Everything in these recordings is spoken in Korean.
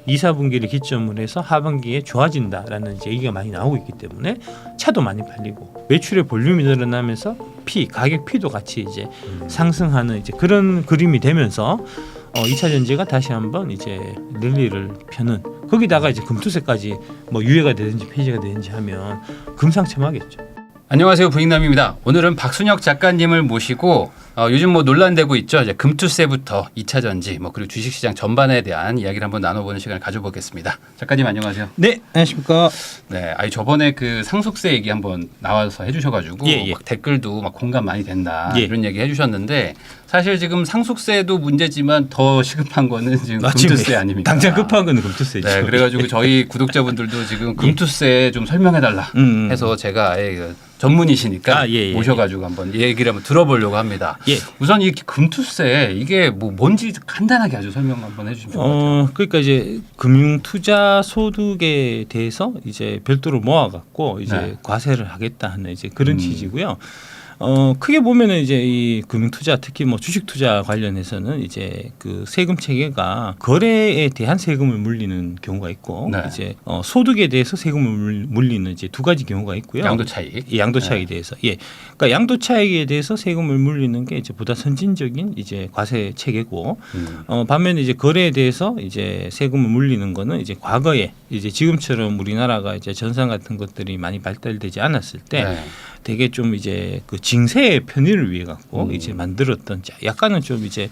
2, 4분기를 기점으로 해서 하반기에 좋아진다라는 이제 얘기가 많이 나오고 있기 때문에 차도 많이 팔리고 매출의 볼륨이 늘어나면서 가격 P도 같이 이제 상승하는 이제 그런 그림이 되면서 2차 전지가 다시 한번 이제 랠리를 펴는 거기다가 이제 금투세까지 뭐 유예가 되든지 폐지가 되든지 하면 금상첨화겠죠. 안녕하세요, 부익남입니다. 오늘은 박순혁 작가님을 모시고 요즘 뭐 논란되고 있죠. 이제 금투세부터 2차 전지 그리고 주식시장 전반에 대한 이야기를 한번 나눠보는 시간을 가져보겠습니다. 작가님 안녕하세요. 네, 안녕하십니까. 네, 저번에 그 상속세 얘기 한번 나와서 해주셔가지고 막 댓글도 막 공감 많이 된다 이런 얘기 해주셨는데 사실 지금 상속세도 문제지만 더 시급한 거는 지금 금투세 아닙니까? 당장 급한 거는 금투세죠. 네, 그래가지고 저희 구독자분들도 지금 금투세 좀 설명해달라 해서 제가 아예 전문이시니까 모셔가지고 한번 얘기를 한번 들어보려고 합니다. 우선 이 금투세 이게 뭐 뭔지 간단하게 아주 설명 한번 해주시면 좋을 것 같아요. 그러니까 이제 금융투자 소득에 대해서 이제 별도로 모아갖고 이제 과세를 하겠다 하는 이제 그런 취지고요. 크게 보면은 이제 이 금융투자 특히 뭐 주식투자 관련해서는 이제 그 세금 체계가 거래에 대한 세금을 물리는 경우가 있고 이제 소득에 대해서 세금을 물리는 이제 두 가지 경우가 있고요. 양도 차익. 양도 차익에 대해서 그러니까 양도 차익에 대해서 세금을 물리는 게 이제 보다 선진적인 이제 과세 체계고 반면에 이제 거래에 대해서 이제 세금을 물리는 거는 이제 과거에 이제 지금처럼 우리나라가 이제 전산 같은 것들이 많이 발달되지 않았을 때 되게 좀 이제 그 징세의 편의를 위해 갖고 이제 만들었던 약간은 좀 이제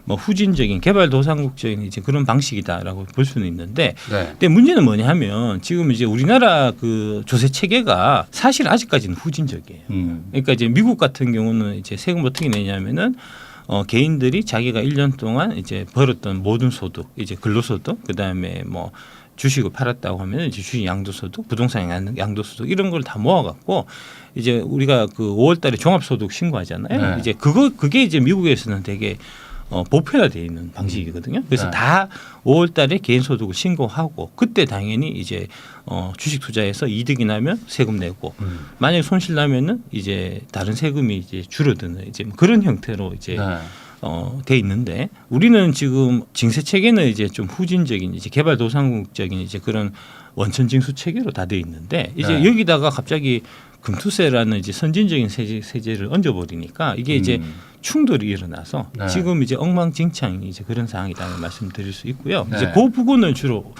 뭐 후진적인 개발도상국적인 이제 그런 방식이다라고 볼 수는 있는데, 근데 문제는 뭐냐하면 지금 이제 우리나라 그 조세 체계가 사실 아직까지는 후진적이에요. 그러니까 이제 미국 같은 경우는 이제 세금 어떻게 내냐면은 개인들이 자기가 1년 동안 이제 벌었던 모든 소득, 이제 근로소득, 그다음에 뭐 주식을 팔았다고 하면 이제 주식 양도소득, 부동산 양도소득 이런 걸 다 모아갖고 이제 우리가 그 5월달에 종합소득 신고하잖아요. 이제 그게 이제 미국에서는 되게 보편화되어 있는 방식이거든요. 그래서 다 5월달에 개인소득을 신고하고 그때 당연히 이제 주식 투자해서 이득이 나면 세금 내고 만약에 손실 나면은 이제 다른 세금이 이제 줄어드는 이제 그런 형태로 이제. 돼 있는데 우리는 지금 징세 체계는 이제 좀 후진적인 이제 개발도상국적인 이제 그런 원천 징수 체계로 다 돼 있는데 이제 여기다가 갑자기 금투세라는 이제 선진적인 세제를 얹어버리니까 이게 이제 충돌이 일어나서 지금 이제 엉망진창이 이제 그런 상황이라는 말씀드릴 수 있고요. 이제 그 부분을 주로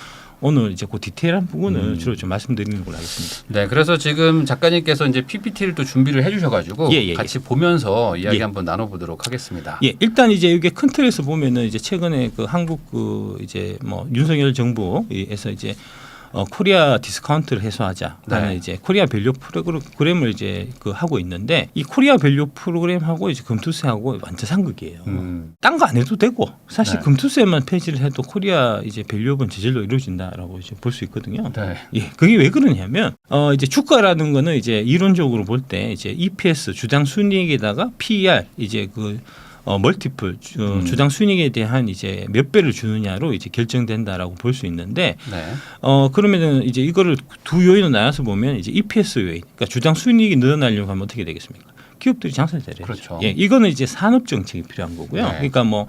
오늘 이제 그 디테일한 부분을 주로 좀 말씀드리는 걸로 하겠습니다. 네, 그래서 지금 작가님께서 이제 PPT를 또 준비를 해주셔가지고 같이 보면서 이야기 한번 나눠보도록 하겠습니다. 일단 이제 이게 큰 틀에서 보면은 이제 최근에 그 한국 그 이제 뭐 윤석열 정부에서 이제 코리아 디스카운트를 해소하자라는 이제 코리아 밸류 프로그램을 이제 그 하고 있는데 이 코리아 밸류 프로그램하고 이제 금투세하고 완전 상극이에요. 딴 거 안 해도 되고 사실 금투세만 폐지를 해도 코리아 이제 밸류업은 저절로 이루어진다라고 이제 볼 수 있거든요. 그게 왜 그러냐면 이제 주가라는 거는 이제 이론적으로 볼 때 이제 EPS 주당 순이익에다가 PER 이제 그 멀티플 주당 순이익에 대한 이제 몇 배를 주느냐로 이제 결정된다라고 볼 수 있는데 그러면은 이제 이거를 두 요인을 나눠서 보면 이제 EPS 요인, 그러니까 주당 순이익이 늘어나려고 하면 어떻게 되겠습니까? 기업들이 장사를 잘해야죠. 그렇죠. 이거는 이제 산업 정책이 필요한 거고요. 그러니까 뭐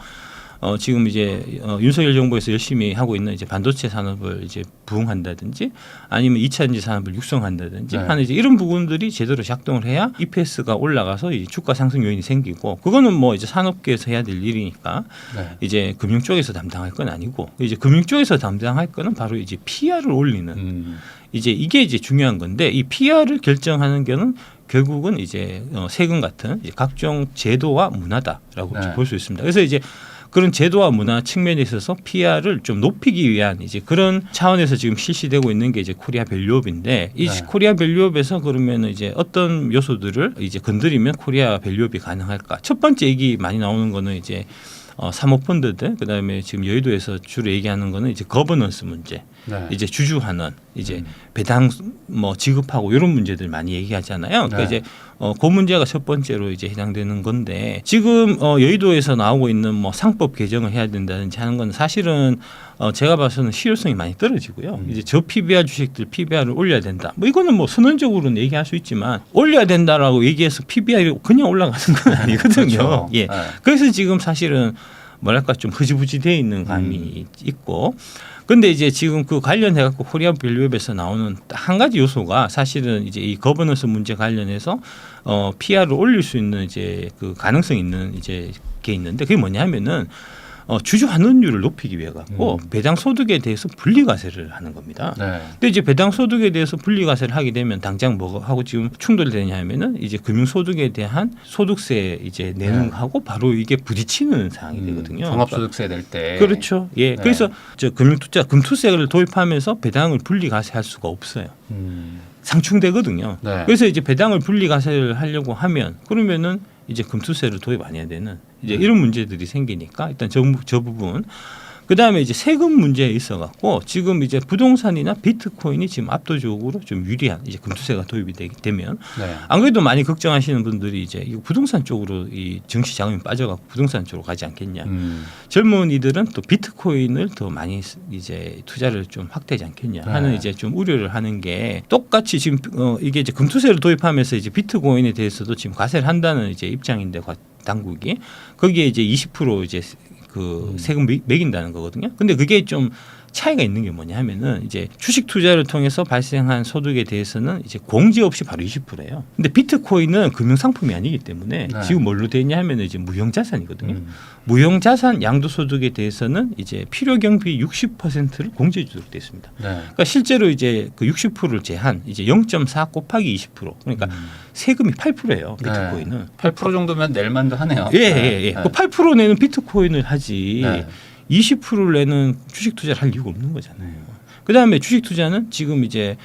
지금 이제 윤석열 정부에서 열심히 하고 있는 이제 반도체 산업을 이제 부흥한다든지 아니면 2차 전지 산업을 육성한다든지 하는 이제 이런 부분들이 제대로 작동을 해야 EPS가 올라가서 이 주가 상승 요인이 생기고 그거는 뭐 이제 산업계에서 해야 될 일이니까 이제 금융 쪽에서 담당할 건 아니고 이제 금융 쪽에서 담당할 거는 바로 이제 PR을 올리는 이제 이게 이제 중요한 건데 이 PR을 결정하는 거는 결국은 이제 세금 같은 이제 각종 제도와 문화다라고 볼 수 있습니다. 그래서 이제 그런 제도와 문화 측면에 있어서 PR을 좀 높이기 위한 이제 그런 차원에서 지금 실시되고 있는 게 이제 코리아 밸류업인데 이 코리아 밸류업에서 그러면 이제 어떤 요소들을 이제 건드리면 코리아 밸류업이 가능할까? 첫 번째 얘기 많이 나오는 거는 이제 사모펀드들 그다음에 지금 여의도에서 주로 얘기하는 거는 이제 거버넌스 문제. 이제 주주환원, 이제 배당 뭐 지급하고 이런 문제들 많이 얘기하잖아요. 그러니까 이제 그 문제가 첫 번째로 이제 해당되는 건데 지금 여의도에서 나오고 있는 뭐 상법 개정을 해야 된다든지 하는 건 사실은 제가 봐서는 실효성이 많이 떨어지고요. 이제 저 PBR 주식들 PBR을 올려야 된다. 뭐 이거는 뭐 선언적으로는 얘기할 수 있지만 올려야 된다라고 얘기해서 PBR이 그냥 올라가는 건 아니거든요. 그렇죠. 그래서 지금 사실은 뭐랄까 좀 흐지부지되어 있는 감이 있고. 근데 이제 지금 그 관련해 갖고 코리아 밸류앱에서 나오는 한 가지 요소가 사실은 이제 이 거버넌스 문제 관련해서 PR을 올릴 수 있는 이제 그 가능성 있는 이제 게 있는데 그게 뭐냐면은 주주 환원율을 높이기 위해 갖고 배당 소득에 대해서 분리과세를 하는 겁니다. 네. 근데 이제 배당 소득에 대해서 분리과세를 하게 되면 당장 뭐 하고 지금 충돌이 되냐면은 이제 금융 소득에 대한 소득세 이제 내는 하고 바로 이게 부딪히는 상황이 되거든요. 종합소득세 낼 때. 그렇죠. 예. 네. 그래서 저 금융투자 금투세를 도입하면서 배당을 분리과세할 수가 없어요. 상충되거든요. 네. 그래서 이제 배당을 분리과세를 하려고 하면 그러면은 이제 금투세를 도입 안 해야 되는 이제 이런 문제들이 생기니까 일단 저 부분 그다음에 이제 세금 문제에 있어 갖고 지금 이제 부동산이나 비트코인이 지금 압도적으로 좀 유리한 이제 금투세가 도입이 되면 네. 안 그래도 많이 걱정하시는 분들이 이제 이거 부동산 쪽으로 이 정치 자금이 빠져갖고 부동산 쪽으로 가지 않겠냐. 젊은이들은 또 비트코인을 더 많이 이제 투자를 좀 확대하지 않겠냐 하는 네. 이제 좀 우려를 하는 게 똑같이 지금 이게 이제 금투세를 도입하면서 이제 비트코인에 대해서도 지금 과세를 한다는 이제 입장인데 당국이 거기에 이제 20% 이제 그 세금 매긴다는 거거든요. 근데 그게 좀 차이가 있는 게 뭐냐 하면은 이제 주식 투자를 통해서 발생한 소득에 대해서는 이제 공제 없이 바로 20%예요. 근데 비트코인은 금융 상품이 아니기 때문에 네. 지금 뭘로 돼 있냐 하면은 이제 무형 자산이거든요. 무형 자산 양도 소득에 대해서는 이제 필요 경비 60%를 공제 주도록 돼 있습니다. 네. 그러니까 실제로 이제 그 60%를 제한 이제 0.4 곱하기 20% 그러니까 세금이 8%예요. 비트코인은. 네. 8% 정도면 낼 만도 하네요. 예, 예, 예. 그 8% 내는 비트코인을 하지. 네. 20%를 내는 주식 투자를 할 이유가 없는 거잖아요. 그다음에 주식 투자는 지금 이제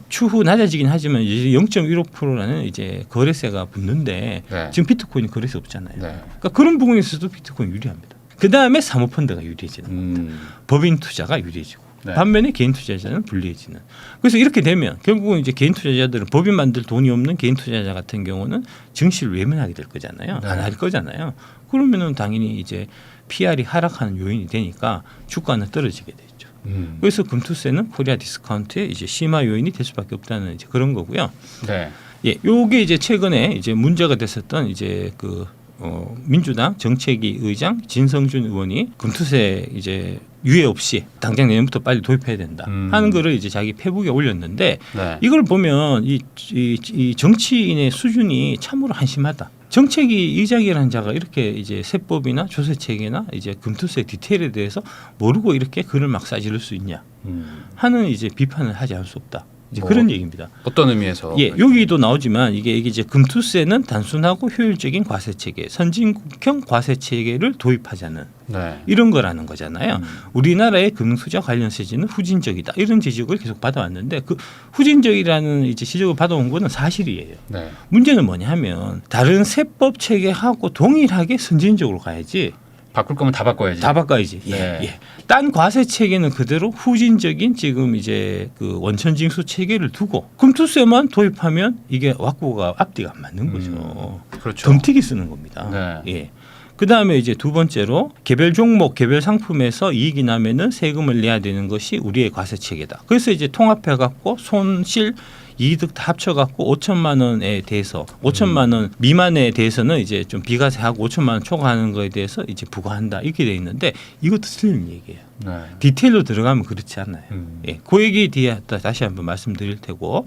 추후 낮아지긴 하지만 이제 0.15%라는 이제 거래세가 붙는데 네. 지금 비트코인은 거래세 없잖아요. 네. 그러니까 그런 부분에서도 비트코인 유리합니다. 그다음에 사모펀드가 유리해지는 겁니다. 법인 투자가 유리해지고 네. 반면에 개인 투자자는 불리해지는. 그래서 이렇게 되면 결국은 이제 개인 투자자들은 법인 만들 돈이 없는 개인 투자자 같은 경우는 증시를 외면하게 될 거잖아요. 네. 안 할 거잖아요. 그러면은 당연히 이제 PR이 하락하는 요인이 되니까 주가는 떨어지게 되죠. 그래서 금투세는 코리아 디스카운트의 이제 심화 요인이 될 수밖에 없다는 이제 그런 거고요. 네. 예, 요게 이제 최근에 이제 문제가 됐었던 이제 그 민주당 정책위 의장 진성준 의원이 금투세 이제 유예 없이 당장 내년부터 빨리 도입해야 된다 하는 거를 이제 자기 페북에 올렸는데 네. 이걸 보면 이 정치인의 수준이 참으로 한심하다. 정책위 의장이라는 자가 이렇게 이제 세법이나 조세 체계나 이제 금투세 디테일에 대해서 모르고 이렇게 글을 막 싸지를 수 있냐 하는 이제 비판을 하지 않을 수 없다. 이제 그런 얘기입니다. 어떤 의미에서? 예, 여기도 나오지만 이게 이제 금투세는 단순하고 효율적인 과세 체계, 선진국형 과세 체계를 도입하자는 네. 이런 거라는 거잖아요. 우리나라의 금융투자 관련 세제는 후진적이다. 이런 지적을 계속 받아왔는데 그 후진적이라는 이제 지적을 받아온 거는 사실이에요. 네. 문제는 뭐냐면 다른 세법 체계하고 동일하게 선진적으로 가야지. 바꿀 거면 다 바꿔야지. 다 바꿔야지. 예, 네. 예. 딴 과세 체계는 그대로 후진적인 지금 이제 그 원천징수 체계를 두고 금투세만 도입하면 이게 왁구가 앞뒤가 안 맞는 거죠. 그렇죠. 덤튀기 쓰는 겁니다. 네. 예. 그다음에 이제 두 번째로 개별 종목, 개별 상품에서 이익이 나면은 세금을 내야 되는 것이 우리의 과세 체계다. 그래서 이제 통합해 갖고 손실 이득 다 합쳐갖고 5천만 원에 대해서 5천만 원 미만에 대해서는 이제 좀 비과세하고 5천만 원 초과하는 거에 대해서 이제 부과한다 이렇게 돼 있는데 이것도 틀린 얘기예요. 네. 디테일로 들어가면 그렇지 않아요. 예, 그 얘기 뒤에 다시 한번 말씀드릴 테고.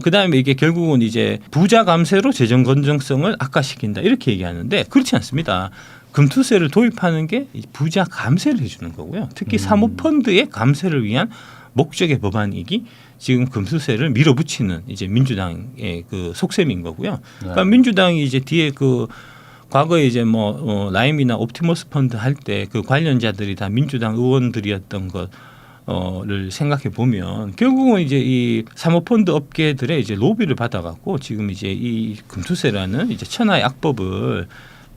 그다음에 이게 결국은 이제 부자 감세로 재정 건전성을 악화시킨다 이렇게 얘기하는데 그렇지 않습니다. 금투세를 도입하는 게 부자 감세를 해주는 거고요. 특히 사모펀드의 감세를 위한 목적의 법안이기 지금 금투세를 밀어붙이는 이제 민주당의 그 속셈인 거고요. 그러니까 민주당이 이제 뒤에 그 과거에 이제 뭐 라임이나 옵티머스 펀드 할 때 그 관련자들이 다 민주당 의원들이었던 것을 생각해 보면 결국은 이제 이 사모펀드 업계들의 이제 로비를 받아갖고 지금 이제 이 금투세라는 이제 천하의 악법을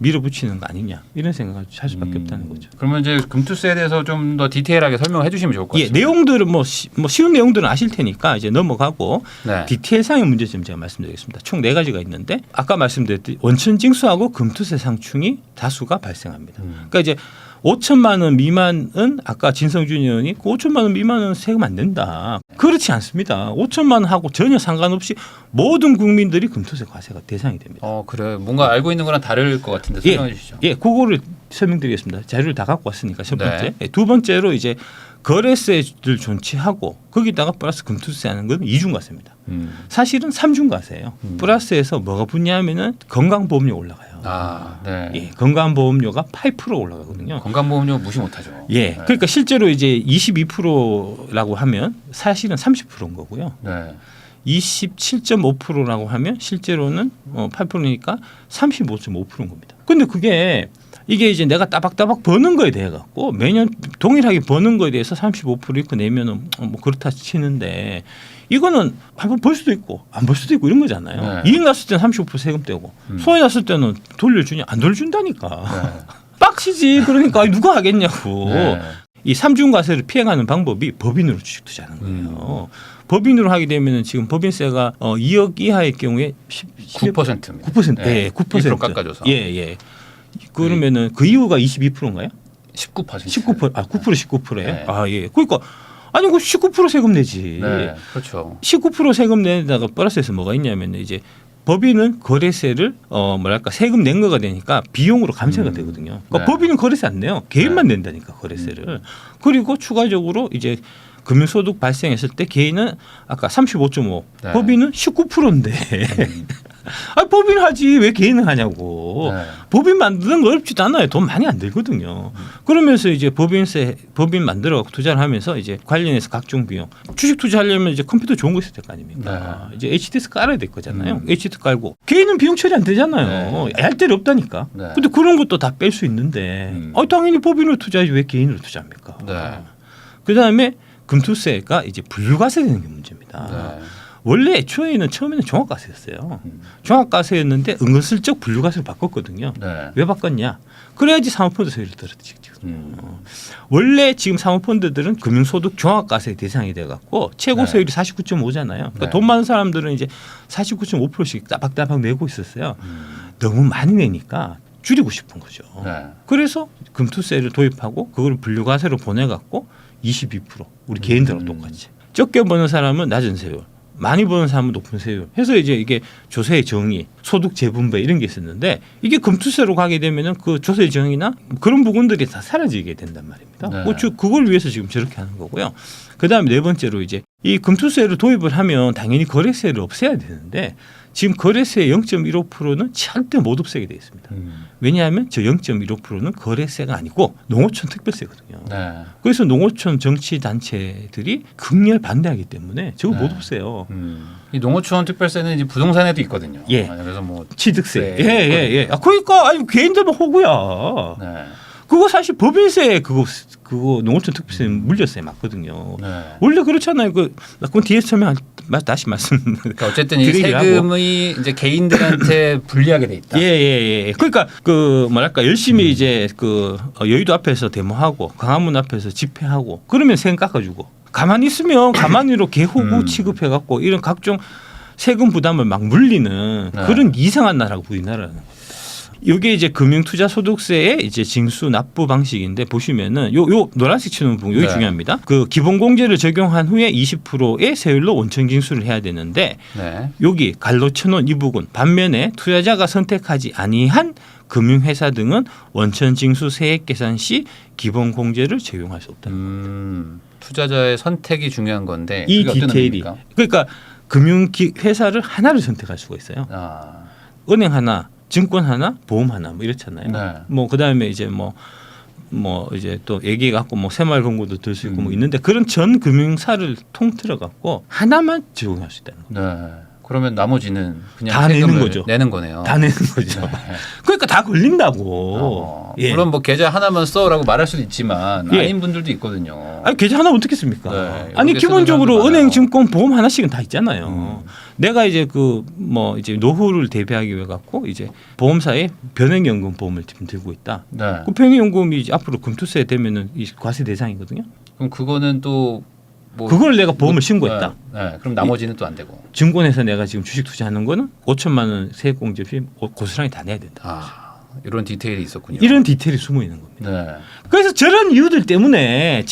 밀어붙이는 거 아니냐 이런 생각을 할 수밖에 없다는 거죠. 그러면 이제 금투세에 대해서 좀 더 디테일하게 설명해 주시면 좋을 것 같습니다. 예, 내용들은 뭐 쉬운 내용들은 아실 테니까 이제 넘어가고 네. 디테일상의 문제점 제가 말씀드리겠습니다. 총 4가지가 있는데 아까 말씀드렸듯이 원천징수하고 금투세 상충이 다수가 발생합니다. 그러니까 이제 5천만 원 미만은 아까 진성준 의원이 그 5천만 원 미만은 세금 안 낸다. 그렇지 않습니다. 5천만 원하고 전혀 상관없이 모든 국민들이 금투세 과세가 대상이 됩니다. 그래. 뭔가 알고 있는 거랑 다를 것 같은데 설명해 주시죠. 예, 그거를 설명드리겠습니다. 자료를 다 갖고 왔으니까 첫 번째. 네. 두 번째로 이제 거래세를 존치하고 거기다가 플러스 금투세 하는 건 이중과세입니다. 사실은 삼중과세예요. 플러스에서 뭐가 붙냐면은 건강보험료 올라가요. 아, 네. 예, 건강보험료가 8% 올라가거든요. 건강보험료 무시 못하죠. 예, 네. 그러니까 실제로 이제 22%라고 하면 사실은 30%인 거고요. 네. 27.5%라고 하면 실제로는 8%니까 35.5%인 겁니다. 근데 그게 이게 이제 내가 따박따박 버는 거에 대해 갖고 매년 동일하게 버는 거에 대해서 35% 이렇게 내면은 뭐 그렇다 치는데 이거는 한번 벌 수도 있고 안 벌 수도 있고 이런 거잖아요. 네. 이익 났을 때는 35% 세금 떼고 손해 났을 때는 돌려주냐 안 돌려준다니까. 네. 빡치지. 그러니까 누가 하겠냐고. 네. 이 삼중과세를 피해가는 방법이 법인으로 주식 투자하는 거예요. 법인으로 하게 되면은 지금 법인세가 2억 이하의 경우에 9%입니다. 9%. 네. 예, 9%. 2% 깎아줘서. 예, 예. 그러면은 그 이유가 22%인가요? 19%. 19%. 아, 9% 19%예요. 네. 아, 예. 그러니까 아니 그 19% 세금 내지. 네, 그렇죠. 19% 세금 내다가 플러스에서 뭐가 있냐면 이제 법인은 거래세를 뭐랄까 세금 낸 거가 되니까 비용으로 감세가 되거든요. 그러니까 네. 법인은 거래세 안 내요. 개인만 네. 낸다니까 거래세를. 그리고 추가적으로 이제 금융소득 발생했을 때 개인은 아까 35.5, 네. 법인은 19%인데 아 법인 하지 왜 개인은 하냐고. 네. 법인 만드는 거 어렵지도 않아요. 돈 많이 안 들거든요. 그러면서 이제 법인 만들어 투자를 하면서 이제 관련해서 각종 비용 주식 투자하려면 이제 컴퓨터 좋은 거 있어야 될 거 아닙니까? 네. 이제 HDS 깔아야 될 거잖아요. HDS 깔고 개인은 비용 처리 안 되잖아요. 네. 할 데를 없다니까. 네. 근데 그런 것도 다 뺄 수 있는데 당연히 법인으로 투자하지 왜 개인으로 투자합니까? 네. 그다음에 금투세가 이제 분류과세되는 게 문제입니다. 네. 원래 애초에는 처음에는 종합과세였어요. 종합과세였는데 은근슬쩍 분류과세로 바꿨거든요. 네. 왜 바꿨냐? 그래야지 사모펀드 세율을 떨어뜨리지. 원래 지금 사모펀드들은 금융소득 종합과세 대상이 돼갖고 최고 네. 세율이 49.5잖아요. 그러니까 네. 돈 많은 사람들은 이제 49.5%씩 따박따박 내고 있었어요. 너무 많이 내니까 줄이고 싶은 거죠. 네. 그래서 금투세를 도입하고 그걸 분류과세로 보내갖고 22% 우리 개인들하고 똑같이 적게 버는 사람은 낮은 세율, 많이 버는 사람은 높은 세율 해서 이제 이게 조세의 정의, 소득 재분배 이런 게 있었는데 이게 금투세로 가게 되면은 그 조세의 정의나 그런 부분들이 다 사라지게 된단 말입니다. 네. 그걸 위해서 지금 저렇게 하는 거고요. 그다음에 네 번째로 이제 이 금투세를 도입을 하면 당연히 거래세를 없애야 되는데 지금 거래세의 0.15%는 절대 못 없애게 돼 있습니다. 왜냐하면 저 0.15%는 거래세가 아니고 농어촌 특별세거든요. 네. 그래서 농어촌 정치 단체들이 극렬 반대하기 때문에 저거 네. 못 없애요. 이 농어촌 특별세는 이제 부동산에도 있거든요. 예. 그래서 뭐 취득세. 네. 예. 아, 그러니까 아니 개인들만 호구야. 네. 그거 사실 법인세 그거 농어촌 특별세는 물려세 맞거든요. 네. 원래 그렇잖아요. 그건 뒤에 설명 다시 말씀. 그러니까 어쨌든 이 드리기를 하고. 세금이 이제 개인들한테 불리하게 돼 있다. 예. 그러니까 그 뭐랄까 열심히 이제 그 여의도 앞에서 데모하고 광화문 앞에서 집회하고 그러면 세금 깎아주고 가만히 있으면 가만히로 개호구 취급해갖고 이런 각종 세금 부담을 막 물리는 네. 그런 이상한 나라가 우리나라는 겁니다. 이게 이제 금융투자소득세의 이제 징수 납부 방식인데 보시면은 요 노란색 치는 부분 여기 네. 중요합니다. 그 기본공제를 적용한 후에 20%의 세율로 원천 징수를 해야 되는데 네. 여기 갈로 쳐놓은 이 부분 반면에 투자자가 선택하지 아니한 금융회사 등은 원천 징수 세액 계산 시 기본공제를 적용할 수 없다. 투자자의 선택이 중요한 건데 이 그게 어떤 디테일이 의미입니까? 그러니까 금융회사를 하나를 선택할 수가 있어요. 아. 은행 하나, 증권 하나, 보험 하나 뭐 이렇잖아요. 네. 뭐 그다음에 이제 뭐 이제 또 얘기해 갖고 뭐 새마을금고도 들 수 있고 뭐 있는데 그런 전 금융사를 통틀어 갖고 하나만 적용할 수 있다는 거예요. 네. 그러면 나머지는 그냥 다 내는 세금을 거죠. 내는 거네요. 다 내는 거죠. 네. 그러니까 다 걸린다고. 예. 물론 뭐 계좌 하나만 써라고 말할 수도 있지만 예. 아닌 분들도 있거든요. 아니 계좌 하나 어떻게 씁니까? 네, 아니 여러 개 기본적으로 쓰는 사람도 은행, 많아요. 증권, 보험 하나씩은 다 있잖아요. 내가 이제 그 뭐 이제 노후를 대비하기 위해 갖고 이제 보험사에 변액연금 보험을 지금 들고 있다. 네. 그 변액연금이 이제 앞으로 금투세 되면은 이 과세 대상이거든요. 그럼 그거는 또 뭐 그걸 내가 보험을 신고했다. 네. 그럼 나머지는 또 안 되고. 증권에서 내가 지금 주식 투자하는 거는 5천만 원 세액 공제 없이 고스란히 다 내야 된다. 아, 이런 디테일이 있었군요. 이런 디테일이 숨어 있는 겁니다. 네. 그래서 저런 이유들 때문에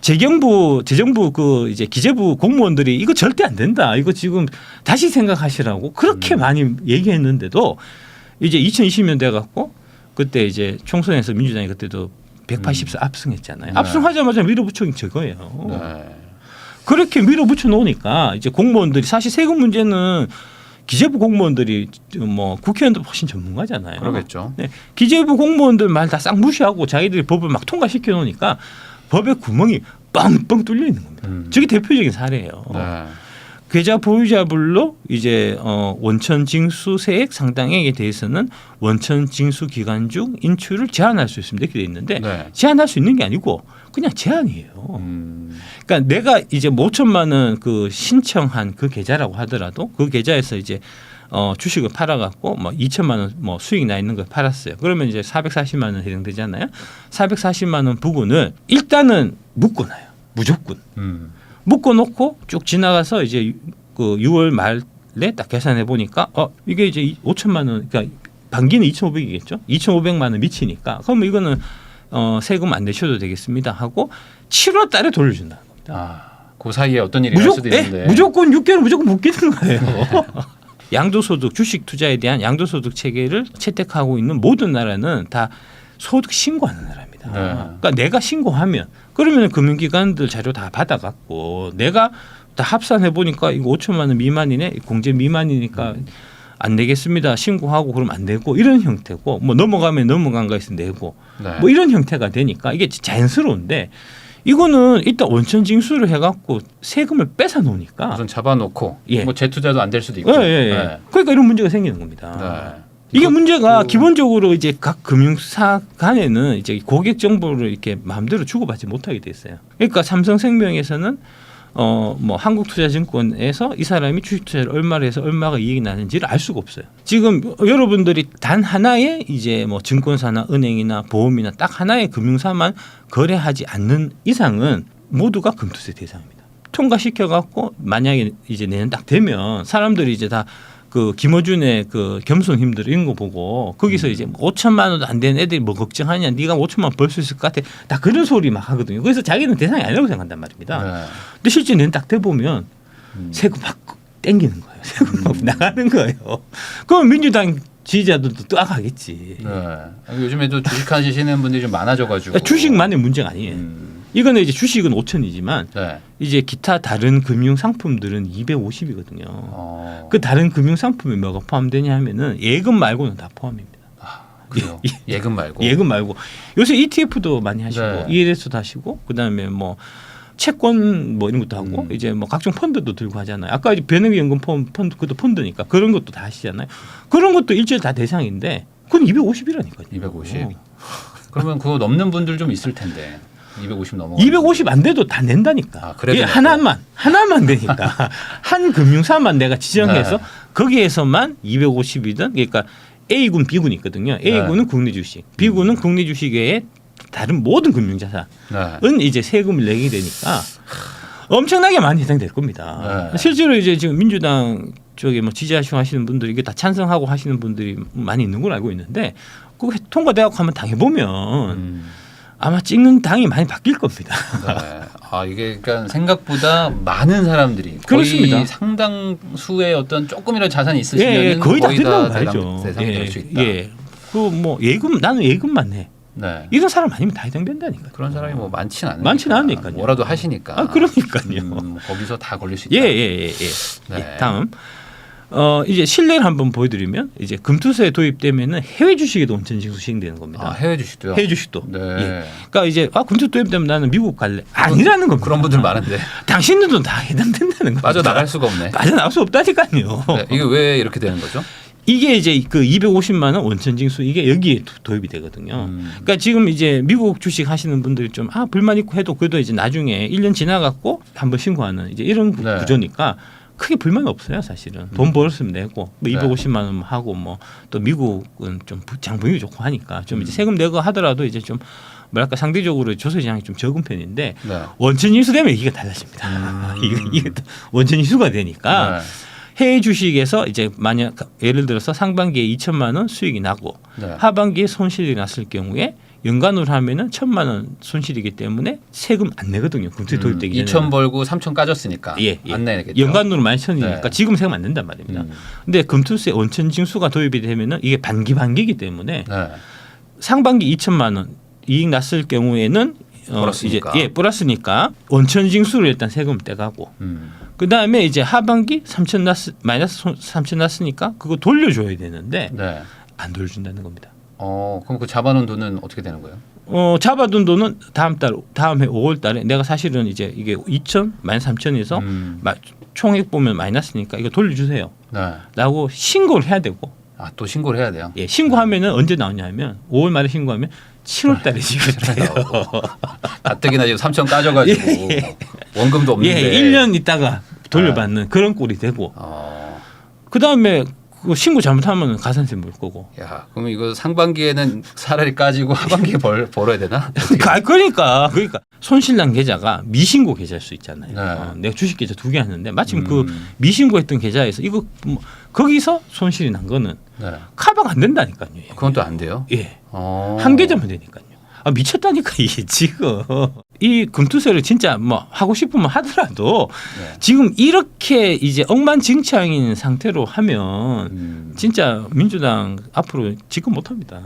재정부 그 이제 기재부 공무원들이 이거 절대 안 된다. 이거 지금 다시 생각하시라고 그렇게 많이 얘기했는데도 이제 2020년 돼 갖고 그때 이제 총선에서 민주당이 그때도 180석 압승했잖아요. 압승하자마자 밀어붙인 저거예요. 네. 그렇게 밀어붙여 놓으니까 이제 공무원들이 사실 세금 문제는 기재부 공무원들이 뭐 국회의원들 훨씬 전문가잖아요. 그러겠죠. 네. 기재부 공무원들 말 다 싹 무시하고 자기들이 법을 막 통과시켜 놓으니까 법의 구멍이 뻥뻥 뚫려 있는 겁니다. 저게 대표적인 사례예요. 네. 계좌 보유자별로 이제 원천 징수 세액 상당액에 대해서는 원천 징수 기간 중 인출을 제한할 수 있습니다. 이렇게 돼 있는데 네. 제한할 수 있는 게 아니고 그냥 제한이에요. 그러니까 내가 이제 5천만 원 그 신청한 그 계좌라고 하더라도 그 계좌에서 이제 주식을 팔아갖고 뭐 2천만 원 뭐 수익이 나 있는 걸 팔았어요. 그러면 이제 440만 원 해당되잖아요. 440만 원 부분을 일단은 묶어놔요. 무조건. 묶어놓고 쭉 지나가서 이제 그 6월 말에 딱 계산해 보니까 이게 이제 5천만 원, 그러니까 반기는 2,500이겠죠. 2,500만 원 미치니까 그러면 이거는 세금 안 내셔도 되겠습니다 하고 7월 달에 돌려준다는 겁니다. 그 사이에 어떤 일이 날 수도 있는데 무조건 6개월 무조건 묶이는 거예요. 양도소득 주식 투자에 대한 양도소득 체계를 채택하고 있는 모든 나라는 다 소득 신고하는 나라입니다. 네. 그러니까 내가 신고하면 그러면 금융기관들 자료 다 받아갖고 내가 다 합산해 보니까 이거 5천만 원 미만이네, 공제 미만이니까 안 내겠습니다. 신고하고 그러면 안 되고 이런 형태고 뭐 넘어가면 넘어간 거에서 내고 네. 뭐 이런 형태가 되니까 이게 자연스러운데 이거는 일단 원천 징수를 해갖고 세금을 뺏어 놓으니까 우선 잡아놓고 예. 뭐 재투자도 안 될 수도 있고. 네. 그러니까 이런 문제가 생기는 겁니다. 네. 이게 문제가 기본적으로 이제 각 금융사 간에는 이제 고객 정보를 이렇게 마음대로 주고받지 못하게 돼 있어요. 그러니까 삼성생명에서는 뭐 한국투자증권에서 이 사람이 주식 투자를 얼마를 해서 얼마가 이익이 나는지를 알 수가 없어요. 지금 여러분들이 단 하나의 이제 뭐 증권사나 은행이나 보험이나 딱 하나의 금융사만 거래하지 않는 이상은 모두가 금투세 대상입니다. 통과시켜 갖고 만약에 이제 내년 딱 되면 사람들이 이제 다 그 김어준의 그 겸손 힘들 이런 거 보고 거기서 이제 5천만 원도 안 되는 애들이 뭐 걱정하냐, 네가 5천만 원 벌 수 있을 것 같아, 다 그런 소리 막 하거든요. 그래서 자기는 대상이 아니라고 생각한단 말입니다. 네. 근데 실제 내년 딱 돼 보면 세금 막 땡기는 거예요. 세금 막 나가는 거예요. 그럼 민주당 지지자들도 뜨악하겠지. 네. 요즘에도 주식하시는 분들이 좀 많아져가지고 주식만의 문제가 아니에요. 이거는 이제 주식은 5천이지만 네. 이제 기타 다른 금융 상품들은 250이거든요. 그 다른 금융 상품이 뭐가 포함되냐 하면은 예금 말고는 다 포함입니다. 그래요? 예금 말고. 예금 말고 요새 ETF도 많이 하시고 네. ELS도 하시고 그다음에 뭐 채권 뭐 이런 것도 하고 이제 뭐 각종 펀드도 들고 하잖아요. 아까 이제 변액연금 펀드 그것도 펀드니까 그런 것도 다 하시잖아요. 그런 것도 일절 다 대상인데 그건 250이라니까요. 250. 그러면 그거 넘는 분들 좀 있을 텐데. 250 넘어. 250 안 돼도 다 낸다니까. 그래도 하나만 되니까 한 금융사만 내가 지정해서 네. 거기에서만 250이든 그러니까 A군, B군이 있거든요. A군은 네. 국내 주식, B군은 국내 주식 외에 다른 모든 금융자산은 네. 이제 세금을 내게 되니까 엄청나게 많이 해당될 겁니다. 네. 실제로 이제 지금 민주당 쪽에 뭐 지지하시고 하시는 분들이 이게 다 찬성하고 하시는 분들이 많이 있는 걸 알고 있는데 그거 통과되고 하면 당해보면 아마 찍는 당이 많이 바뀔 겁니다. 네. 이게 그러니까 생각보다 많은 사람들이 그렇습니다. 거의 상당수의 어떤 조금이라도 자산이 있으시면 거의 다 된다고 봐야죠. 대상이 될 수 있다. 그 뭐 나는 예금만 해. 네. 이런 사람 아니면 다 해당된다니까. 그런 사람이 뭐 많지는 않으니까. 많지는 않으니까요. 뭐라도 하시니까. 그러니까요. 거기서 다 걸릴 수 있다. 예. 네. 다음. 이제 실내를 한번 보여드리면 이제 금투세 도입되면은 해외 주식에도 원천 징수 시행되는 겁니다. 해외 주식도요? 해외 주식도. 네. 그러니까 이제 금투 도입되면 나는 미국 갈래. 아니라는 겁니다. 그런 분들 많은데. 당신들도 다 해당된다는 겁니다. 빠져나갈 수가 없네. 빠져나갈 수 없다니까요. 네. 이게 왜 이렇게 되는 거죠? 이게 이제 그 250만 원 원천 징수 이게 여기에 도입이 되거든요. 그러니까 지금 이제 미국 주식 하시는 분들이 좀 불만 있고 해도 그래도 이제 나중에 1년 지나갖고 한번 신고하는 이제 이런 네. 구조니까 크게 불만 없어요, 사실은. 돈 벌었으면 내고 뭐 250만 원 하고 뭐 또 미국은 좀 장분위기 좋고 하니까 좀 이제 세금 내고 하더라도 이제 좀 뭐랄까 상대적으로 조세지장이 좀 적은 편인데 네. 원천 징수되면 이게 달라집니다. 이게 원천 징수가 되니까. 네. 해외 주식에서 이제 만약 예를 들어서 상반기에 2천만 원 수익이 나고 네. 하반기에 손실이 났을 경우에 연간으로 하면은 1,000만 원 손실이기 때문에 세금 안 내거든요. 금투세 도입되기 전에. 2천 벌고 3천 까졌으니까 예. 안 내겠죠. 연간으로 11,000이니까 네. 지금 세금 안 낸단 말입니다. 근데 금투세 원천 징수가 도입이 되면은 이게 반기이기 때문에 네. 상반기 2천만 원 이익 났을 경우에는 플러스니까. 이제 플러스니까 원천 징수를 일단 세금 떼가고 그 다음에 이제 하반기 3천 마이너스 3천 났으니까 그거 돌려줘야 되는데 네. 안 돌려준다는 겁니다. 그럼 그 잡아놓은 돈은 어떻게 되는 거예요? 잡아둔 돈은 다음 해 5월 달에 내가 사실은 이제 이게 2천 마이너스 3천에서 총액 보면 마이너스니까 이거 돌려주세요. 네. 라고 신고를 해야 되고. 또 신고를 해야 돼요. 예, 신고하면은 언제 나오냐면 5월 말에 신고하면 7월 달에 지급돼요. 가뜩이나 지금 3천 까져가지고 원금도 없는데. 1년 있다가 돌려받는 그런 꼴이 되고. 그 다음에 그 신고 잘못하면 가산세 물 거고. 야, 그럼 이거 상반기에는 차라리 까지고 하반기에 벌어야 되나? 그러니까 손실난 계좌가 미신고 계좌일 수 있잖아요. 네. 내가 주식 계좌 2개 하는데 마침 그 미신고했던 계좌에서 이거 거기서 손실이 난 거는 커버가 안 된다니까요. 그건 또 안 돼요? 예. 한 계좌면 되니까요. 미쳤다니까 이게 지금 이 금투세를 진짜 뭐 하고 싶으면 하더라도 지금 이렇게 이제 엉망진창인 상태로 하면 진짜 민주당 앞으로 집권 못합니다.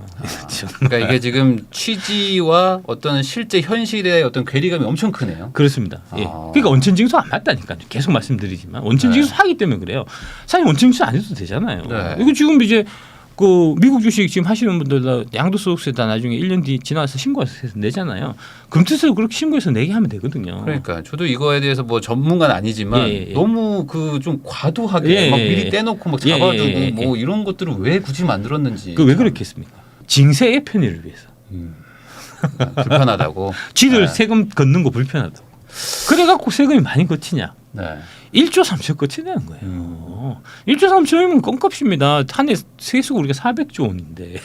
그러니까 이게 지금 취지와 어떤 실제 현실의 어떤 괴리감이 엄청 크네요. 그렇습니다. 예. 그러니까 원천징수 안 맞다니까요. 계속 말씀드리지만 원천징수 하기 때문에 그래요. 사실 원천징수 안 해도 되잖아요. 이거 지금 이제 그 미국 주식 지금 하시는 분들 양도소득세 다 나중에 1년 뒤 지나서 신고해서 내잖아요. 금투세도 그렇게 신고해서 내게 하면 되거든요. 그러니까 저도 이거에 대해서 뭐 전문가는 아니지만 너무 그 좀 과도하게 막 미리 떼놓고 막 잡아두고 뭐 이런 것들을 왜 굳이 만들었는지. 그 왜 그렇겠습니까? 징세의 편의를 위해서. 불편하다고. 쥐들 세금 걷는 거 불편하다고. 그래갖고 세금이 많이 거치냐? 1조 3천 거치는 거예요. 1조 3천이면 껌값입니다. 한 해 세수가 우리가 400조 원인데.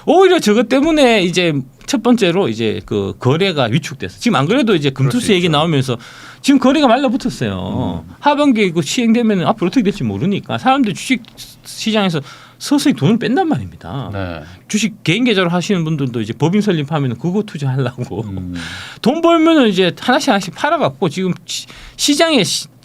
오히려 저것 때문에 이제 첫 번째로 이제 그 거래가 위축돼서 지금 안 그래도 이제 금투세 얘기 나오면서 지금 거래가 말라붙었어요. 하반기에 그 시행되면 앞으로 어떻게 될지 모르니까 사람들 주식 시장에서 서서히 돈을 뺀단 말입니다. 주식 개인 계좌로 하시는 분들도 이제 법인 설립하면 그거 투자하려고 돈 벌면은 이제 하나씩 팔아갖고 지금 시장에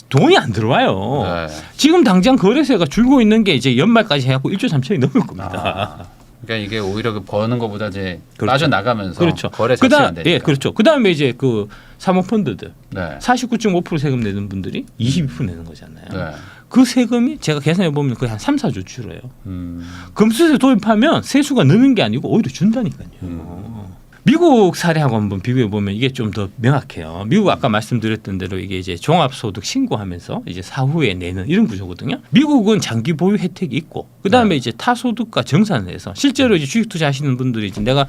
돈이 안 들어와요. 지금 당장 거래세가 줄고 있는 게 이제 연말까지 해갖고 1조 3천이 넘을 겁니다. 그러니까 이게 오히려 그 버는 것보다 이제 빠져나가면서 거래 자체가 안 되니까. 예, 그렇죠. 그다음에 이제 그 사모펀드들 49.5% 세금 내는 분들이 22% 내는 거잖아요. 그 세금이 제가 계산해 보면 거의 한 3, 4조 줄어요. 금수세 도입하면 세수가 느는 게 아니고 오히려 준다니까요. 미국 사례하고 한번 비교해 보면 이게 좀 더 명확해요. 미국 아까 말씀드렸던 대로 이게 이제 종합소득 신고하면서 이제 사후에 내는 이런 구조거든요. 미국은 장기 보유 혜택이 있고 그다음에 이제 타소득과 정산을 해서 실제로 이제 주식 투자하시는 분들이 이제 내가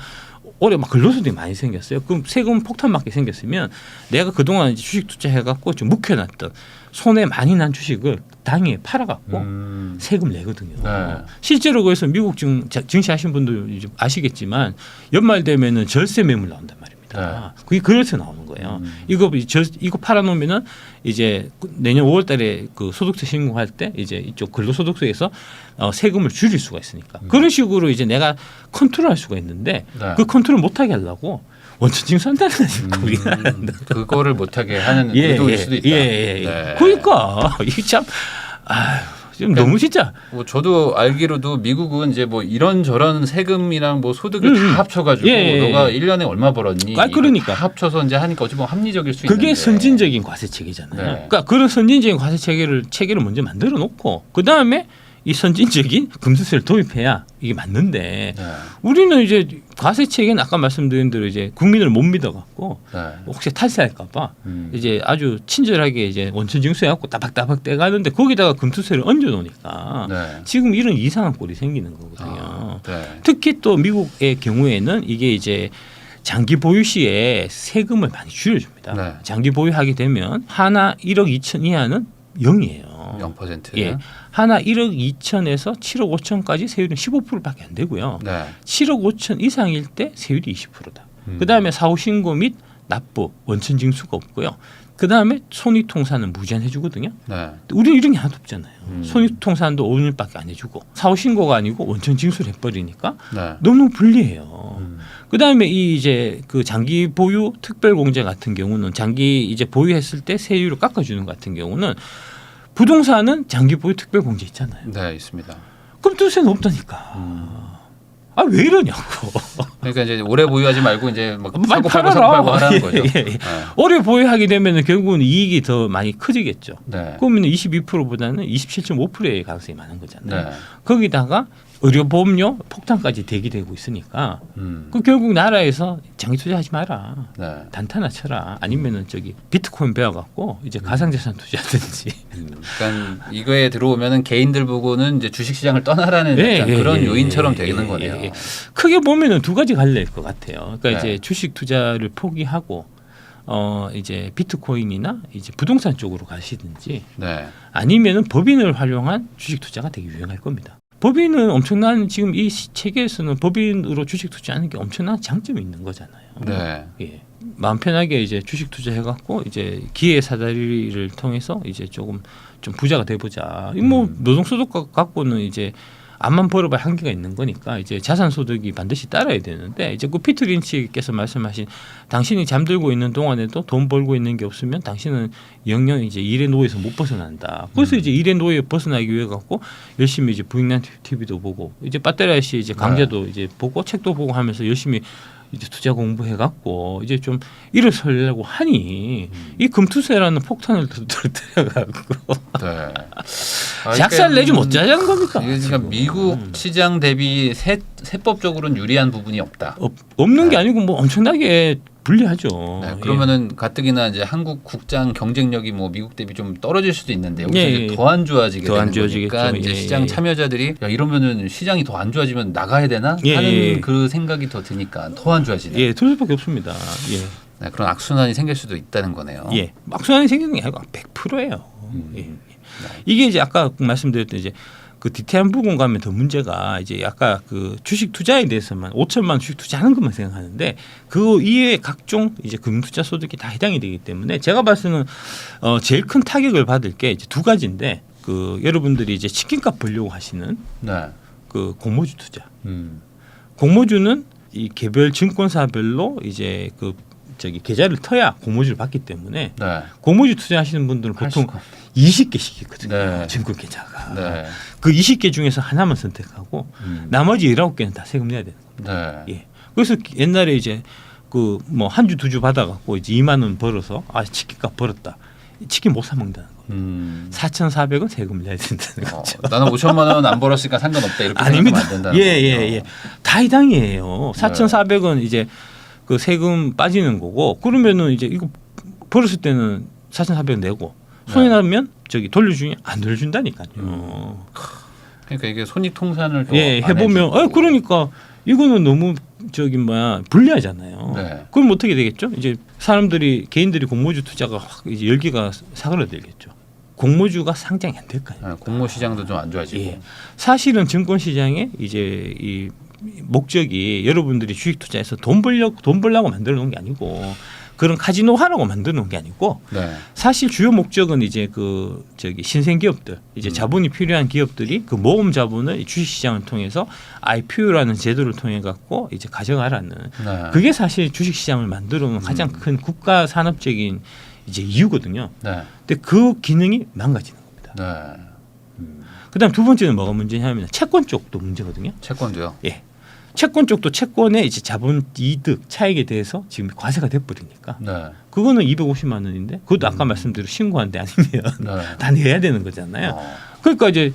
올해 막 근로소득이 많이 생겼어요. 그럼 세금 폭탄 맞게 생겼으면 내가 그동안 이제 주식 투자해갖고 좀 묵혀놨던 손해 많이 난 주식을 당일에 팔아갖고 세금 내거든요. 실제로 그래서 미국 증시하신 분들 이제 아시겠지만 연말 되면은 절세 매물 나온단 말입니다. 그게 그래서 나오는 거예요. 이거 팔아놓으면은 이제 내년 5월달에 그 소득세 신고할 때 이제 이쪽 근로소득세에서 세금을 줄일 수가 있으니까 그런 식으로 이제 내가 컨트롤할 수가 있는데 그 컨트롤 못하게 하려고 원천징수한다는 거니까 그거를 못하게 하는 의도일 수도 있다. 그러니까 이게 참 지금 너무 진짜. 뭐 저도 알기로도 미국은 이제 뭐 이런 저런 세금이랑 뭐 소득을 다 합쳐가지고 너가 1년에 얼마 벌었니? 그러니까 다 합쳐서 이제 하니까 어찌 보면 합리적일 수 그게 있는데. 그게 선진적인 과세 체계잖아요. 그러니까 그런 선진적인 과세 체계를 먼저 만들어 놓고 그 다음에 이 선진적인 금수세를 도입해야 이게 맞는데 우리는 이제 과세 체계는 아까 말씀드린 대로 이제 국민을 못 믿어갖고 혹시 탈세할까봐 이제 아주 친절하게 이제 원천징수해갖고 따박따박 떼가는데 거기다가 금수세를 얹어놓으니까 지금 이런 이상한 꼴이 생기는 거거든요. 특히 또 미국의 경우에는 이게 이제 장기 보유 시에 세금을 많이 줄여줍니다. 장기 보유하게 되면 하나 1억 2천 이하는 0이에요. 0%. 예. 하나 1억 2천에서 7억 5천까지 세율은 15%밖에 안 되고요. 7억 5천 이상일 때 세율이 20%다. 그다음에 사후 신고 및 납부 원천 징수가 없고요. 그다음에 손익통산은 무제한 해주거든요. 우리는 이런 게 하나도 없잖아요. 손익통산도 5년밖에 안 해주고 사후 신고가 아니고 원천 징수를 해버리니까 너무 불리해요. 그다음에 이 이제 그 장기 보유 특별공제 같은 경우는 장기 이제 보유했을 때 세율을 깎아주는 것 같은 경우는 부동산은 장기 보유 특별공제 있잖아요. 있습니다. 그럼 투세는 없다니까. 아 왜 이러냐고. 그러니까 이제 오래 보유하지 말고 이제 막 많이 사고 팔고 하라는 거죠. 예. 네. 오래 보유하게 되면 결국은 이익이 더 많이 커지겠죠. 네. 그러면 22%보다는 27.5%의 가능성이 많은 거잖아요. 네. 거기다가 의료보험료 폭탄까지 대기되고 있으니까 그 결국 나라에서 장기 투자하지 마라. 네. 단타나 쳐라. 아니면은 저기 비트코인 배워갖고 이제 가상자산 투자하든지. 그러니까 이거에 들어오면은 개인들 보고는 이제 주식시장을 떠나라는 약간 그런 요인처럼 되는 거네요. 크게 보면은 두 가지 갈래일 것 같아요. 그러니까 네. 이제 주식 투자를 포기하고 이제 비트코인이나 이제 부동산 쪽으로 가시든지 네. 아니면은 법인을 활용한 주식 투자가 되게 유행할 겁니다. 법인은 엄청난 지금 이 체계에서는 법인으로 주식 투자하는 게 엄청난 장점이 있는 거잖아요. 네. 예. 마음 편하게 이제 주식 투자해갖고 이제 기회 사다리를 통해서 이제 조금 좀 부자가 돼보자. 뭐 노동소득 갖고는 이제 암만 벌어봐야 한계가 있는 거니까 이제 자산소득이 반드시 따라야 되는데 이제 그 피터 린치께서 말씀하신 당신이 잠들고 있는 동안에도 돈 벌고 있는 게 없으면 당신은 영영 이제 일의 노예에서 못 벗어난다. 그래서 이제 일의 노예 벗어나기 위해 갖고 열심히 이제 부익난 TV도 보고 이제 빠떼라 씨 이제 강좌도 이제 보고 책도 보고 하면서 열심히 이제 투자 공부해 갖고 이제 좀 일어서려고 하니 이 금투세라는 폭탄을 터뜨려갖고 네. 작살 내지 못하자는 겁니까? 그러니까 미국 시장 대비 세법적으로는 유리한 부분이 없다. 없는 게 아니고 뭐 엄청나게 불리하죠. 네, 그러면은 가뜩이나 이제 한국 국장 경쟁력이 뭐 미국 대비 좀 떨어질 수도 있는데 여기서 더 안 좋아지게 되는 거니까 이제 시장 참여자들이 야 이러면은 시장이 더 안 좋아지면 나가야 되나 하는 그 생각이 더 드니까 더 안 좋아지네. 예, 그럴 수밖에 없습니다. 예. 네, 그런 악순환이 생길 수도 있다는 거네요. 예, 악순환이 생기는 게 아니고 100%예요. 예. 이게 이제 아까 말씀드렸던 이제 그 디테일한 부분 가면 더 문제가 이제 아까 그 주식 투자에 대해서만 5천만 원 주식 투자하는 것만 생각하는데 그 이외에 각종 이제 금융투자 소득이 다 해당이 되기 때문에 제가 봤을 때는 제일 큰 타격을 받을 게 이제 두 가지인데 그 여러분들이 이제 치킨값 벌려고 하시는 네. 그 공모주 투자. 공모주는 이 개별 증권사별로 이제 그 저기 계좌를 터야 공모주를 받기 때문에 네. 공모주 투자하시는 분들은 보통 20개씩 있거든요. 네. 증권 계좌가. 네. 그 20개 중에서 하나만 선택하고 나머지 19개는 다 세금 내야 되는 겁니다. 네. 예. 그래서 옛날에 이제 그 뭐 한 주 두 주 받아갖고 이제 2만 원 벌어서 아 치킨값 벌었다. 치킨 못 사 먹는다는 겁니다. 4,400원 세금을 내야 된다는 거죠. 나는 5천만 원 안 벌었으니까 상관없다 이렇게 아닙니다. 생각하면 안 된다는 예. 다 해당이에요. 4,400원 이제 그 세금 빠지는 거고 그러면은 이제 이거 벌었을 때는 4,400원 내고 손해 나면 저기 돌려주냐 안 돌려준다니까요. 그러니까 이게 손익통산을 예 해보면 그러니까 이거는 너무 저기 뭐야 불리하잖아요. 네. 그럼 어떻게 되겠죠? 이제 사람들이 개인들이 공모주 투자가 확 이제 열기가 사그라들겠죠. 공모주가 상장이 안 될 거 아니에요. 공모 시장도 좀 안 좋아지고. 예. 사실은 증권 시장에 이제 이 목적이 여러분들이 주식 투자해서 돈 벌려고 만들어 놓은 게 아니고 그런 카지노 하라고 만들어 놓은 게 아니고 네. 사실 주요 목적은 이제 그 저기 신생 기업들 이제 자본이 필요한 기업들이 그 모금 자본을 주식 시장을 통해서 IPO라는 제도를 통해 갖고 이제 가져가라는 네. 그게 사실 주식 시장을 만들어 놓은 가장 큰 국가 산업적인 이제 이유거든요. 네. 근데 그 기능이 망가지는 겁니다. 네. 그다음 두 번째는 뭐가 문제냐면 채권 쪽도 문제거든요. 채권도요. 예. 채권 쪽도 채권의 이제 자본 이득 차익에 대해서 지금 과세가 돼버리니까 네. 그거는 250만 원인데 그것도 아까 말씀대로 신고한 데 아니면 네. 다 내야 되는 거잖아요. 그러니까 이제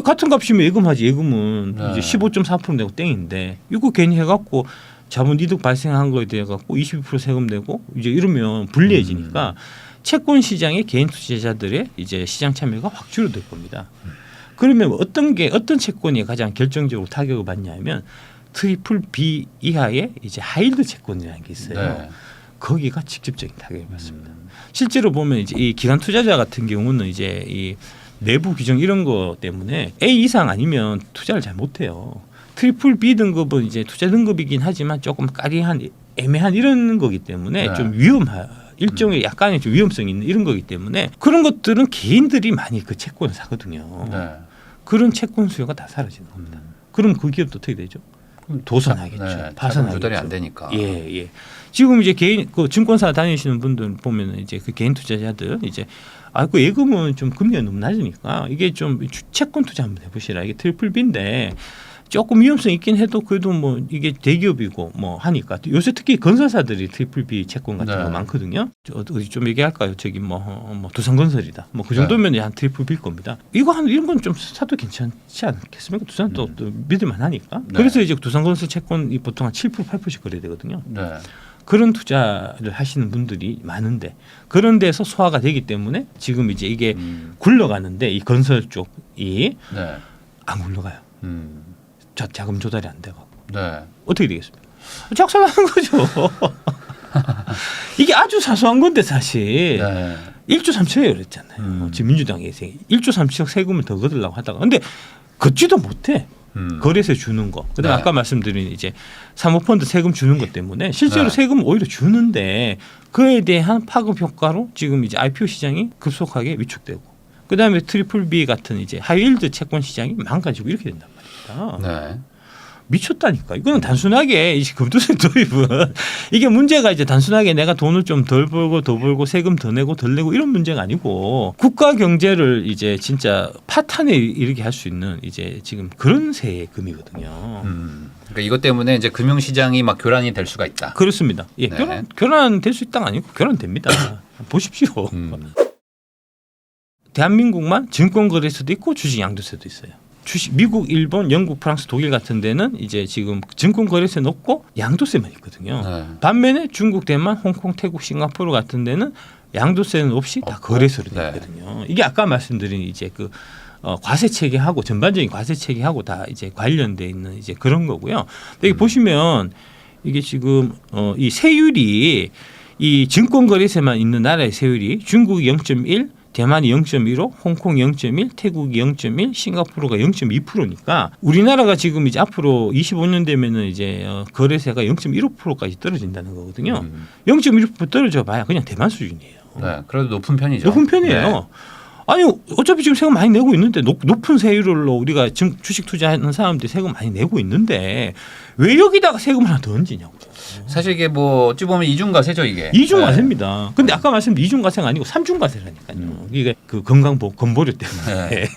같은 값이면 예금하지 예금은 네. 이제 15.4% 내고 땡인데 이거 괜히 해갖고 자본 이득 발생한 거에 대해 갖고 22% 세금 내고 이제 이러면 불리해지니까 채권 시장의 개인 투자자들의 이제 시장 참여가 확 줄어들 겁니다. 그러면 어떤 채권이 가장 결정적으로 타격을 받냐면 트리플 B 이하의 이제 하이힐드 채권이라는 게 있어요. 네. 거기가 직접적인 타격을 받습니다. 실제로 보면 이제 이 기관 투자자 같은 경우는 이제 이 내부 규정 이런 거 때문에 A 이상 아니면 투자를 잘 못해요. 트리플 B 등급은 이제 투자 등급이긴 하지만 조금 까리한 애매한 이런 거기 때문에 네. 좀 일종의 약간의 좀 위험성이 있는 이런 거기 때문에 그런 것들은 개인들이 많이 그 채권을 사거든요. 네. 그런 채권 수요가 다 사라지는 겁니다. 그럼 그 기업도 어떻게 되죠? 도산하겠죠. 네. 파산하겠죠. 조달이 안 되니까. 예. 지금 이제 개인 그 증권사 다니시는 분들 보면 이제 그 개인 투자자들 이제 그 예금은 좀 금리가 너무 낮으니까 이게 좀 채권 투자 한번 해보시라. 이게 트리플 B인데 조금 위험성이 있긴 해도 그래도 뭐 이게 대기업이고 뭐 하니까 요새 특히 건설사들이 트리플 B 채권 같은 거 많거든요. 어디 좀 얘기할까요? 저기 뭐 두산건설이다. 뭐 그 정도면 한 트리플 B일 겁니다. 이런 건 좀 사도 괜찮지 않겠습니까? 두산 또 믿을만 하니까. 그래서 이제 두산건설 채권이 보통 한 7% 8%씩 거래되거든요. 그런 투자를 하시는 분들이 많은데 그런 데서 소화가 되기 때문에 지금 이제 이게 굴러가는데 이 건설 쪽이 안 굴러가요. 자금 조달이 안 돼가고 어떻게 되겠습니까? 작살나는 거죠. 이게 아주 사소한 건데 사실 1조 3천억이 그랬잖아요. 지금 민주당이 1조 3천억 세금을 더 걷으려고 하다가 근데 걷지도 못해. 거래세 주는 거. 그다음에 아까 말씀드린 이제 사모펀드 세금 주는 것 때문에 실제로 세금을 오히려 주는데 그에 대한 파급 효과로 지금 이제 IPO 시장이 급속하게 위축되고 그다음에 트리플 B 같은 이제 하이힐드 채권 시장이 망가지고 이렇게 된단 말입니다. 미쳤다니까. 이거는 단순하게 이 금투세 도입은 이게 문제가 이제 단순하게 내가 돈을 좀 덜 벌고 더 벌고 세금 더 내고 덜 내고 이런 문제가 아니고 국가 경제를 이제 진짜 파탄에 이르게 할 수 있는 이제 지금 그런 세금이거든요. 그러니까 이것 때문에 이제 금융시장이 막 교란이 될 수가 있다. 그렇습니다. 예, 교란 될 수 있다가 아니고 교란됩니다. 보십시오. 대한민국만 증권거래소도 있고 주식 양도세도 있어요. 미국, 일본, 영국, 프랑스, 독일 같은 데는 이제 지금 증권거래세는 없고 양도세만 있거든요. 반면에 중국, 대만, 홍콩, 태국, 싱가포르 같은 데는 양도세는 없이 다 거래소로 되어 있거든요. 이게 아까 말씀드린 이제 그 과세 체계하고 전반적인 과세 체계하고 다 이제 관련돼 있는 이제 그런 거고요. 근데 여기 보시면 이게 지금 이 세율이 이 증권거래세만 있는 나라의 세율이 중국이 0.1 대만이 0.15, 홍콩 0.1, 태국이 0.1, 싱가포르가 0.2%니까 우리나라가 지금 이제 앞으로 25년 되면은 이제 거래세가 0.15%까지 떨어진다는 거거든요. 0.15% 떨어져 봐야 그냥 대만 수준이에요. 그래도 높은 편이죠. 높은 편이에요. 아니 어차피 지금 세금 많이 내고 있는데 높은 세율로 우리가 주식 투자하는 사람들이 세금 많이 내고 있는데 왜 여기다가 세금 하나 더 얹냐고요. 사실 이게 뭐 어찌 보면 이중과세죠 이게. 이중과세입니다. 근데 아까 말씀드린 이중과세가 아니고 삼중과세라니까요. 이게 그 건보료 때문에.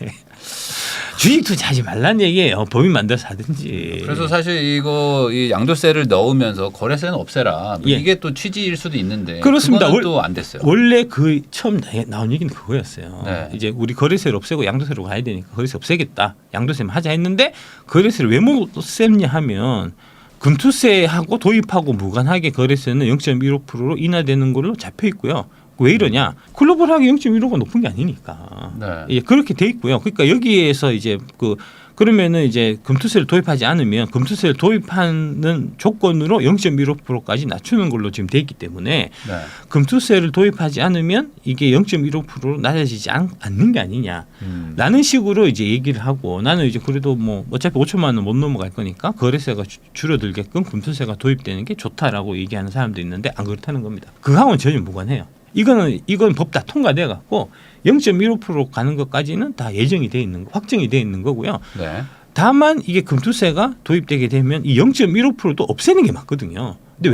주식 투자하지 말라는 얘기예요. 법인 만들어서 하든지. 그래서 사실 이거 이 양도세를 넣으면서 거래세는 없애라. 이게 또 취지일 수도 있는데. 그렇습니다. 또 안 됐어요. 원래 그 처음 나온 얘기는 그거였어요. 이제 우리 거래세를 없애고 양도세로 가야 되니까 거래세 없애겠다. 양도세만 하자 했는데 거래세를 왜 못 없앴냐 하면 금투세하고 도입하고 무관하게 거래세는 0.15%로 인하되는 걸로 잡혀 있고요. 왜 이러냐? 글로벌하게 0.15가 높은 게 아니니까. 예, 그렇게 돼 있고요. 그러니까 여기에서 이제 그러면은 이제 금투세를 도입하지 않으면 금투세를 도입하는 조건으로 0.15%까지 낮추는 걸로 지금 돼 있기 때문에 금투세를 도입하지 않으면 이게 0.15%로 낮아지지 않는 게 아니냐. 라는 식으로 이제 얘기를 하고 나는 이제 그래도 뭐 어차피 5천만 원 못 넘어갈 거니까 거래세가 줄어들게끔 금투세가 도입되는 게 좋다라고 얘기하는 사람도 있는데 안 그렇다는 겁니다. 그하고는 전혀 무관해요. 이건 법 다 통과돼 갖고 0.15% 가는 것까지는 다 예정이 돼 있는 거, 확정이 돼 있는 거고요. 다만 이게 금투세가 도입되게 되면 이 0.15%도 없애는 게 맞거든요. 근데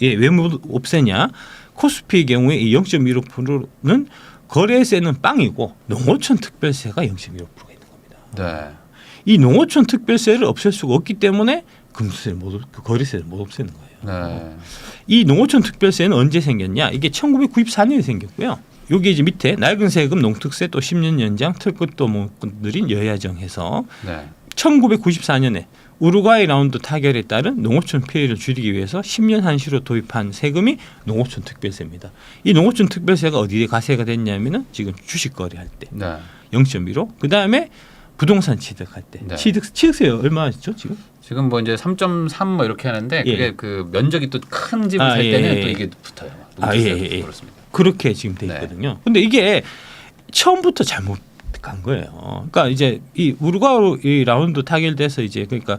왜 못 없애냐? 코스피의 경우에 이 0.15%는 거래세는 빵이고 농어촌 특별세가 0.15%가 있는 겁니다. 이 농어촌 특별세를 없앨 수가 없기 때문에 금투세를 거래세를 못 없애는 거예요. 이 농어촌 특별세는 언제 생겼냐? 이게 1994년에 생겼고요. 여기 이제 밑에 낡은 세금, 농특세 또 10년 연장, 특급도 못 건드린 여야정해서 1994년에 우루과이 라운드 타결에 따른 농어촌 피해를 줄이기 위해서 10년 한시로 도입한 세금이 농어촌 특별세입니다. 이 농어촌 특별세가 어디에 과세가 됐냐면은 지금 주식 거래할 때 0.15, 그 다음에 부동산 취득할 때 취득세 얼마죠 지금? 지금 뭐 이제 3.3 뭐 이렇게 하는데 그게 그 면적이 또 큰 집을 살 때는 또 이게 붙어요. 그렇습니다. 그렇게 지금 돼 있거든요. 근데 이게 처음부터 잘못 간 거예요. 그러니까 이제 이 우루과이 라운드 타결돼서 이제 그러니까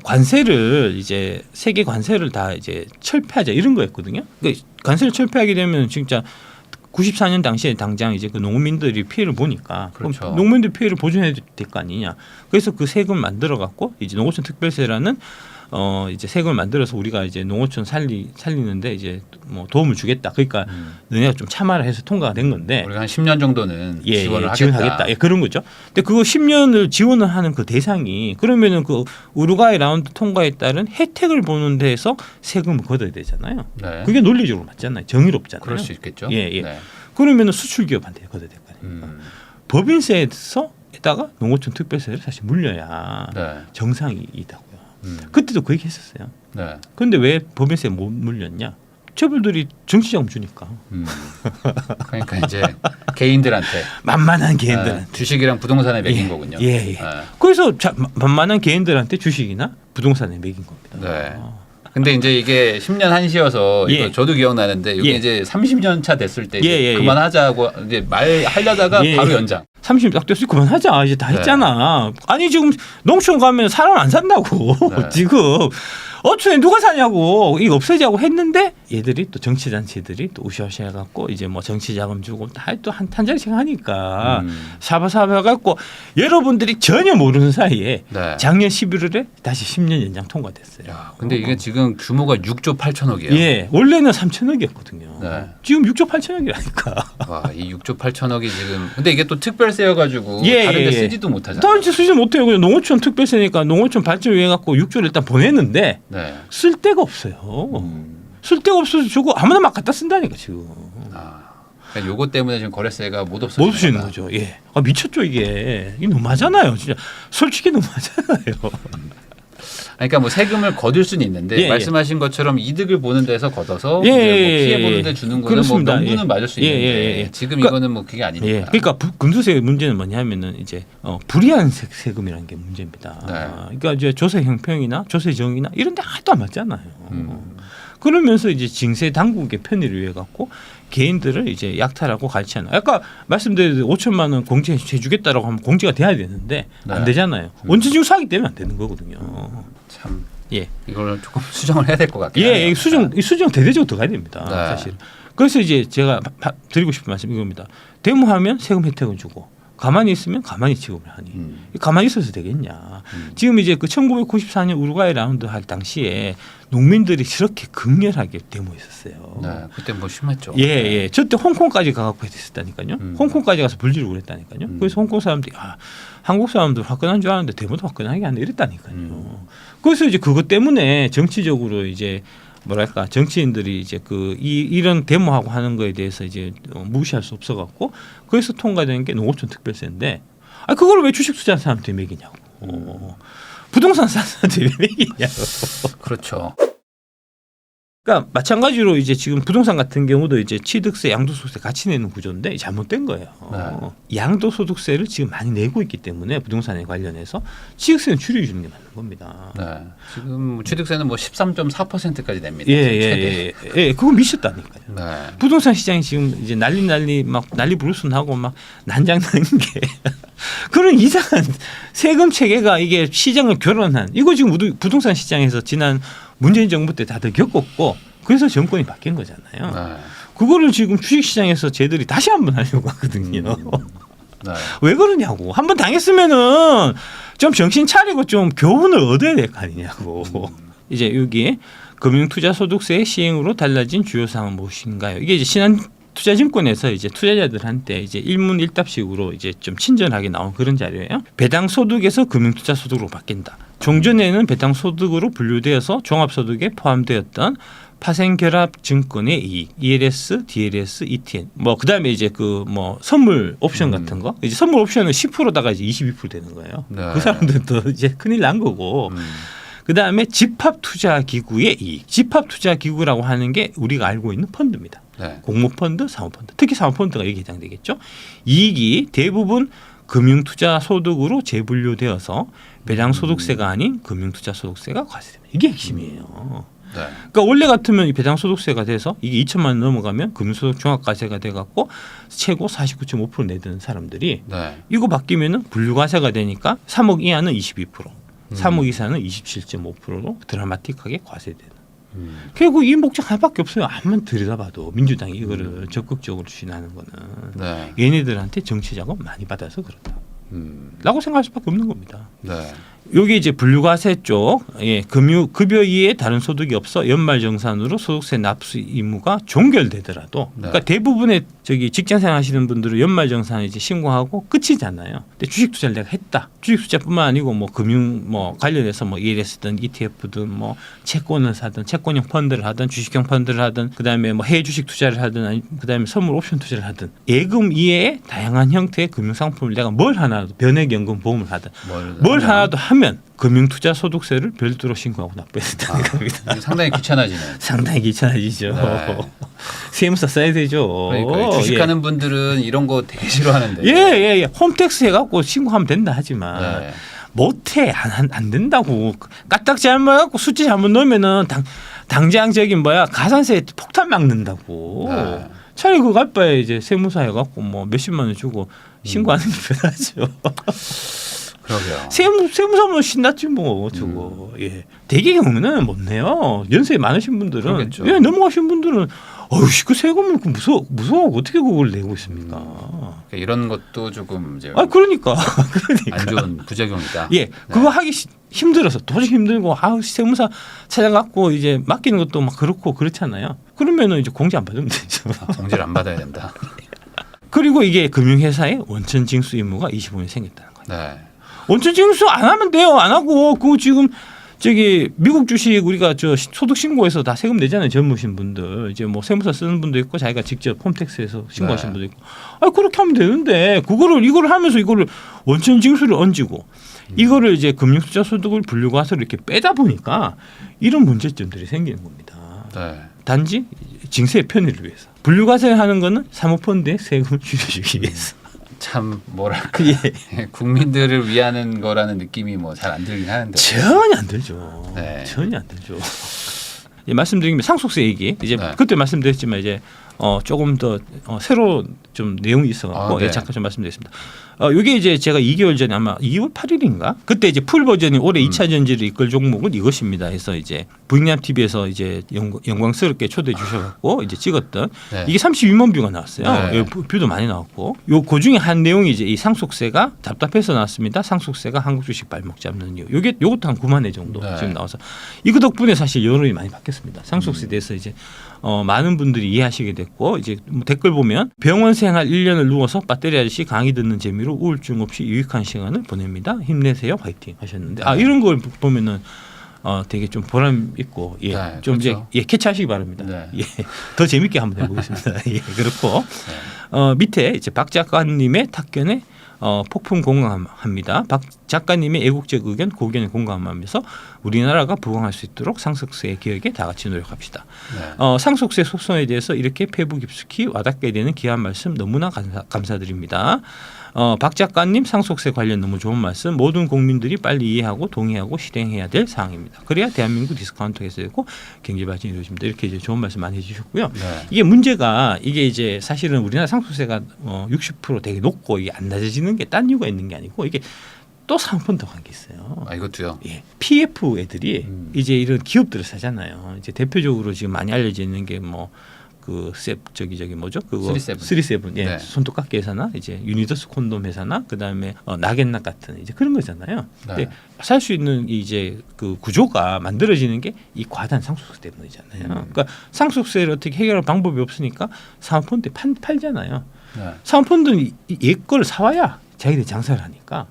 관세를 이제 세계 관세를 다 이제 철폐하자 이런 거였거든요. 그러니까 관세를 철폐하게 되면 진짜 94년 당시에 당장 이제 그 농민들이 피해를 보니까 그럼 농민들 피해를 보존해야 될 거 아니냐. 그래서 그 세금 만들어 갖고 이제 농어촌 특별세라는 이제 세금을 만들어서 우리가 이제 농어촌 살리는데 이제 뭐 도움을 주겠다. 그러니까 너네가 좀 참아라 해서 통과가 된 건데 우리가 한 10년 정도는 지원을 지원하겠다. 그런 거죠. 근데 그거 10년을 지원을 하는 그 대상이 그러면은 그 우루과이 라운드 통과에 따른 혜택을 보는 데에서 세금을 걷어야 되잖아요. 네. 그게 논리적으로 맞잖아요. 정의롭잖아요. 그럴 수 있겠죠. 예. 네. 그러면은 수출 기업한테 걷어야 될 거 아닙니까? 법인세에다가 농어촌 특별세를 사실 물려야 네. 정상이다고요. 그때도 그 얘기 했었어요. 네. 그런데 왜 법인세 못 물렸냐? 저분들이 정치자금 주니까. 그러니까 이제 개인들한테 만만한 개인들한테 주식이랑 부동산에 매긴 거군요. 예. 그래서 만만한 개인들한테 주식이나 부동산에 매긴 겁니다. 네. 근데 이제 이게 10년 한시여서 이거 저도 기억나는데 이게 이제 30년 차 됐을 때 이제 그만하자고 이제 말하려다가 바로 연장. 30년 딱 됐을 때 그만하자. 이제 다 했잖아. 아니 지금 농촌 가면 사람 안 산다고. 지금 어촌에 누가 사냐고 이거 없애자고 했는데 얘들이 또 정치단체들이 또 우시우시 해갖고 이제 뭐 정치자금 주고 또 한 탄자리씩 하니까 사바사바 해갖고 여러분들이 전혀 모르는 사이에 작년 11월에 다시 10년 연장 통과됐어요. 야, 근데 이게 지금 규모가 6조 8천억이에요. 예, 원래는 3천억이었거든요. 네. 지금 6조 8천억이라니까. 와, 이 6조 8천억이 지금 근데 이게 또 특별세여가지고 다른데 쓰지도 못하잖아요. 다른데 쓰지 못해요. 그냥 농어촌 특별세니까 농어촌 발전위해 갖고 6조를 일단 보냈는데 쓸 데가 없어요. 쓸 데가 없어서 저거 아무나 막 갖다 쓴다니까 지금. 그러니까 요거 때문에 지금 거래세가 못 없어지는 거죠. 예. 미쳤죠 이게. 이게 너무하잖아요. 진짜 솔직히 너무하잖아요. 그러니까 뭐 세금을 거둘 수는 있는데 말씀하신 것처럼 이득을 보는 데서 걷어서 이제 뭐 피해 보는 데 주는 거는 뭐 명분은 맞을 수 있는데 지금 그러니까, 이거는 뭐 그게 아니니까. 그러니까 금수세 문제는 뭐냐면은 이제 불이한 세금이라는 게 문제입니다. 그러니까 이제 조세 형평이나 조세 정의나 이런 데 하나도 안 맞잖아요. 그러면서 이제 징세 당국의 편의를 위해 갖고 개인들을 이제 약탈하고 갈취하는. 아까 말씀드린 5천만 원 공제해 주겠다라고 하면 공제가 돼야 되는데 안 되잖아요. 원천징수 사기 때문에 안 되는 거거든요. 참. 이걸 조금 수정을 해야 될 것 같긴 해요. 수정 대대적으로 들어가야 됩니다. 사실. 그래서 이제 제가 드리고 싶은 말씀 이겁니다. 데모하면 세금 혜택을 주고 가만히 있으면 가만히 지급을 하니 가만히 있어서 되겠냐. 지금 이제 그 1994년 우루과이 라운드 할 당시에 농민들이 저렇게 극렬하게 데모했었어요. 네, 그때 뭐 심했죠. 저때 홍콩까지 가갖고 했었다니까요. 홍콩까지 가서 불지르고 그랬다니까요. 그래서 홍콩 사람들이 한국 사람들 화끈한 줄 아는데 데모도 화끈하게 안 이랬다니까요. 그래서 이제 그것 때문에 정치적으로 이제 뭐랄까 정치인들이 이제 이런 데모하고 하는 거에 대해서 이제 무시할 수 없어갖고 그래서 통과된 게 농어촌 특별세인데 그걸 왜 주식 투자하는 사람한테 매기냐고. 부동산 사는 사람한테 왜 매기냐고. 그렇죠. 그러니까 마찬가지로 이제 지금 부동산 같은 경우도 이제 취득세, 양도소득세 같이 내는 구조인데 잘못된 거예요. 양도소득세를 지금 많이 내고 있기 때문에 부동산에 관련해서 취득세는 줄여주는 게 맞는 겁니다. 지금 취득세는 뭐 13.4%까지 냅니다. 그건 미쳤다니까요. 부동산 시장이 지금 이제 난리 부르스나고 막 난장난 게 그런 이상한 세금 체계가 이게 시장을 교란한 이거 지금 부동산 시장에서 지난 문재인 정부 때 다들 겪었고 그래서 정권이 바뀐 거잖아요. 그거를 지금 주식시장에서 쟤들이 다시 한번 하려고 하거든요. 왜 그러냐고. 한번 당했으면은 좀 정신 차리고 좀 교훈을 얻어야 될 거 아니냐고. 이제 여기 금융투자소득세의 시행으로 달라진 주요 사항은 무엇인가요? 이게 이제 신한투자증권에서 이제 투자자들한테 이제 일문일답식으로 이제 좀 친절하게 나온 그런 자료예요. 배당 소득에서 금융투자 소득으로 바뀐다. 종전에는 배당 소득으로 분류되어서 종합소득에 포함되었던 파생결합 증권의 이익, ELS, DLS, ETN, 뭐 그다음에 이제 선물 옵션 같은 거, 이제 선물 옵션은 10%다가 이제 22% 되는 거예요. 그 사람들도 이제 큰일 난 거고. 그다음에 집합투자기구의 이익, 집합투자기구라고 하는 게 우리가 알고 있는 펀드입니다. 공모펀드, 사모펀드, 특히 사모펀드가 여기 해당되겠죠. 이익이 대부분 금융투자소득으로 재분류되어서 배당소득세가 아닌 금융투자소득세가 과세됩니다. 이게 핵심이에요. 그러니까 원래 같으면 이 배당소득세가 돼서 이게 2천만 원 넘어가면 금융소득 종합과세가 돼갖고 최고 49.5% 내드는 사람들이 이거 바뀌면은 분류과세가 되니까 3억 이하는 22%, 3억 이상은 27.5%로 드라마틱하게 과세되는. 결국 이 목적 하나밖에 없어요. 아무만 들여다봐도 민주당이 이거를 적극적으로 추진하는 거는 얘네들한테 정치 자금 많이 받아서 그렇다. 라고 생각할 수밖에 없는 겁니다. 여기 이제 분류과세 쪽, 급여 이외에 다른 소득이 없어 연말정산으로 소득세 납부 의무가 종결되더라도, 그러니까 대부분의 직장생활 하시는 분들은 연말정산에 이제 신고하고 끝이잖아요. 근데 주식 투자를 내가 했다. 주식 투자뿐만 아니고 뭐 금융 뭐 관련해서 뭐 ELS든 ETF든 뭐 채권을 사든 채권형 펀드를 하든 주식형 펀드를 하든 그다음에 뭐 해외 주식 투자를 하든 아니 그다음에 선물 옵션 투자를 하든 예금 이외에 다양한 형태의 금융 상품을 내가 뭘 하나도 변액연금 보험을 하든 뭘 하나도 하면 금융투자소득세를 별도로 신고하고 납부해야 된다는 겁니다. 상당히 귀찮아지네요. 상당히 귀찮아지죠. 네. 세무서 써야 되죠. 그러니까 주식하는 분들은 이런 거 되게 싫어하는데. 예. 홈택스 해갖고 신고하면 된다 하지만 못해 안 된다고. 까딱 잘못해갖고 수치 잘못 넣으면은 당장 가산세 폭탄 막는다고. 차라리 그거 갈 바에 이제 세무사 해갖고 뭐 몇십만 원 주고 신고하는 게 편하죠. 그러게요. 세무사면 신났지 뭐 저거. 예. 대개 경우는 못 내요. 연세 많으신 분들은 그러겠죠. 넘어가신 분들은 어휴 그 세금을 무서워 어떻게 그걸 내고 있습니까? 그러니까 이런 것도 조금 이제 그러니까 안 좋은 부작용이다. 예, 그거 하기 힘들어서 도저히 힘들고 세무사 찾아갖고 이제 맡기는 것도 막 그렇고 그렇잖아요. 그러면은 이제 공제 안 받으면 되죠. 공제를 안 받아야 된다. 그리고 이게 금융회사에 원천 징수 의무가 25년 생겼다는 거예요. 네. 원천 징수 안 하면 돼요. 안 하고 그거 지금 미국 주식 우리가 소득 신고해서 다 세금 내잖아요. 젊으신 분들 이제 뭐 세무사 쓰는 분도 있고 자기가 직접 홈택스에서 신고하시는 분도 있고. 그렇게 하면 되는데 이거를 하면서 이거를 원천 징수를 얹고 이거를 이제 금융투자소득을 분류과세로 이렇게 빼다 보니까 이런 문제점들이 생기는 겁니다. 네. 단지 징세의 편의를 위해서 분류과세를 하는 거는 사모펀드의 세금을 줄여주기 위해서. 참 뭐랄까 국민들을 위하는 거라는 느낌이 뭐 잘 안 들긴 하는데 전혀 안 들죠. 네. 전혀 안 들죠. 말씀드린 게 상속세 얘기 이제 그때 말씀드렸지만 이제 조금 더 새로 좀 내용이 있어갖고 잠깐 좀 말씀드리겠습니다. 이게 이제 제가 2개월 전에 아마 2월 8일인가 그때 이제 풀 버전이 올해 2차 전지를 이끌 종목은 이것입니다. 해서 이제 부익남 TV에서 이제 영광스럽게 초대해 주셔갖고 이제 찍었던 이게 32만 뷰가 나왔어요. 뷰도 많이 나왔고 그 중에 한 내용이 이제 이 상속세가 답답해서 나왔습니다. 상속세가 한국 주식 발목 잡는 이유. 요것도 한 9만 회 정도 지금 나와서 이거 덕분에 사실 여론이 많이 바뀌었습니다. 상속세에 대해서 이제 많은 분들이 이해하시게 됐고 이제 뭐 댓글 보면 병원 생활 1년을 누워서 배터리 아저씨 강의 듣는 재미로 우울증 없이 유익한 시간을 보냅니다. 힘내세요, 화이팅 하셨는데 이런 걸 보면은 되게 좀 보람 있고 좀 그렇죠. 이제 캐치하시기 바랍니다. 더 재밌게 한번 해보겠습니다. 그렇고 밑에 이제 박 작가님의 탁견에 폭풍 공감합니다. 박 작가님의 애국적 의견, 고견에 공감하면서 우리나라가 부강할 수 있도록 상속세 개혁에 다 같이 노력합시다. 상속세 소송에 대해서 이렇게 폐부 깊숙이 와닿게 되는 귀한 말씀 너무나 감사드립니다. 박 작가님 상속세 관련 너무 좋은 말씀 모든 국민들이 빨리 이해하고 동의하고 실행해야 될 사항입니다. 그래야 대한민국 디스카운트 개선되고 경제 발전이 이루어집니다. 이렇게 이제 좋은 말씀 많이 해주셨고요. 이게 문제가 이게 이제 사실은 우리나라 상속세가 60% 되게 높고 이게 안 낮아지는 게 딴 이유가 있는 게 아니고 이게 또 사모펀드 관계 있어요. 이것도요. PF 애들이 이제 이런 기업들을 사잖아요. 이제 대표적으로 지금 많이 알려져 있는 게 뭐 뭐죠? 그거 37. 손톱깎이 회사나 이제 유니더스 콘돔 회사나 그다음에 나겐낙 같은 이제 그런 거잖아요. 근데 살 수 있는 이제 그 구조가 만들어지는 게 이 과다한 상속세 때문이잖아요. 그러니까 상속세를 어떻게 해결할 방법이 없으니까 사모펀드에 팔잖아요. 사모펀드는 옛 거를 사와야 자기들이 장사를 하니까.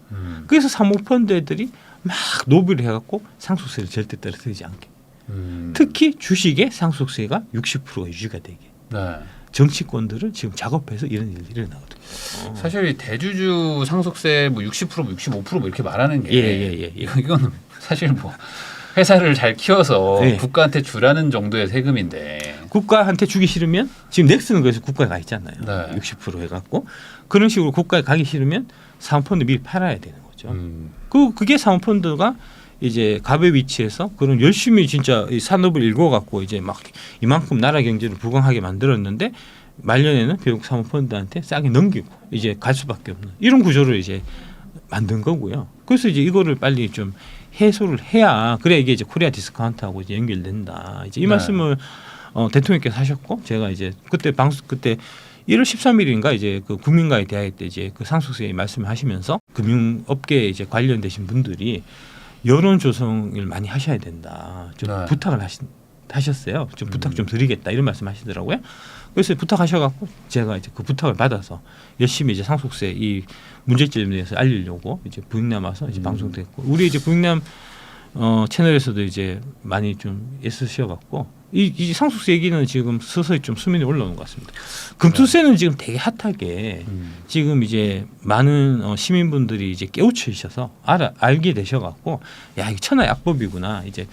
그래서 사모펀드 애들이 막 노비를 해갖고 상속세를 절대 떨어뜨리지 않게. 특히 주식의 상속세가 60%가 유지가 되게. 정치권들은 지금 작업해서 이런 일들이 일어나거든요. 사실 대주주 상속세 뭐 60% 65% 뭐 이렇게 말하는 게 이거는 사실 뭐 회사를 잘 키워서 국가한테 주라는 정도의 세금인데 국가한테 주기 싫으면 지금 넥슨은 그래서 국가에 가 있잖아요. 60% 해갖고 그런 식으로 국가에 가기 싫으면 사모펀드 미리 팔아야 되는 거죠. 그게 사모펀드가 이제 갑의 위치에서 그런 열심히 진짜 이 산업을 일궈갖고 이제 막 이만큼 나라 경제를 부강하게 만들었는데 말년에는 결국 사모펀드한테 싸게 넘기고 이제 갈 수밖에 없는 이런 구조를 이제 만든 거고요. 그래서 이제 이거를 빨리 좀 해소를 해야 그래야 이게 이제 코리아 디스카운트하고 이제 연결된다. 이제 이 말씀을 대통령께서 하셨고 제가 이제 그때 1월 13일인가 이제 그 국민과의 대화회 때 이제 그 상속세 말씀을 하시면서 금융업계에 이제 관련되신 분들이 여론 조성을 많이 하셔야 된다. 좀 네. 부탁을 하셨어요. 좀 부탁 좀 드리겠다 이런 말씀하시더라고요. 그래서 부탁하셔갖고 제가 이제 그 부탁을 받아서 열심히 이제 상속세 이 문제점에 대해서 알리려고 이제 부익남 와서 이제 방송도 했고 우리 이제 부익남 채널에서도 이제 많이 좀 애쓰셔갖고 이 상속세 얘기는 지금 서서히 좀 수면에 올라오는 것 같습니다. 금투세는 지금 되게 핫하게 지금 이제 많은 시민분들이 이제 깨우치셔서 알게 되셔갖고 야 이게 천하약법이구나 이제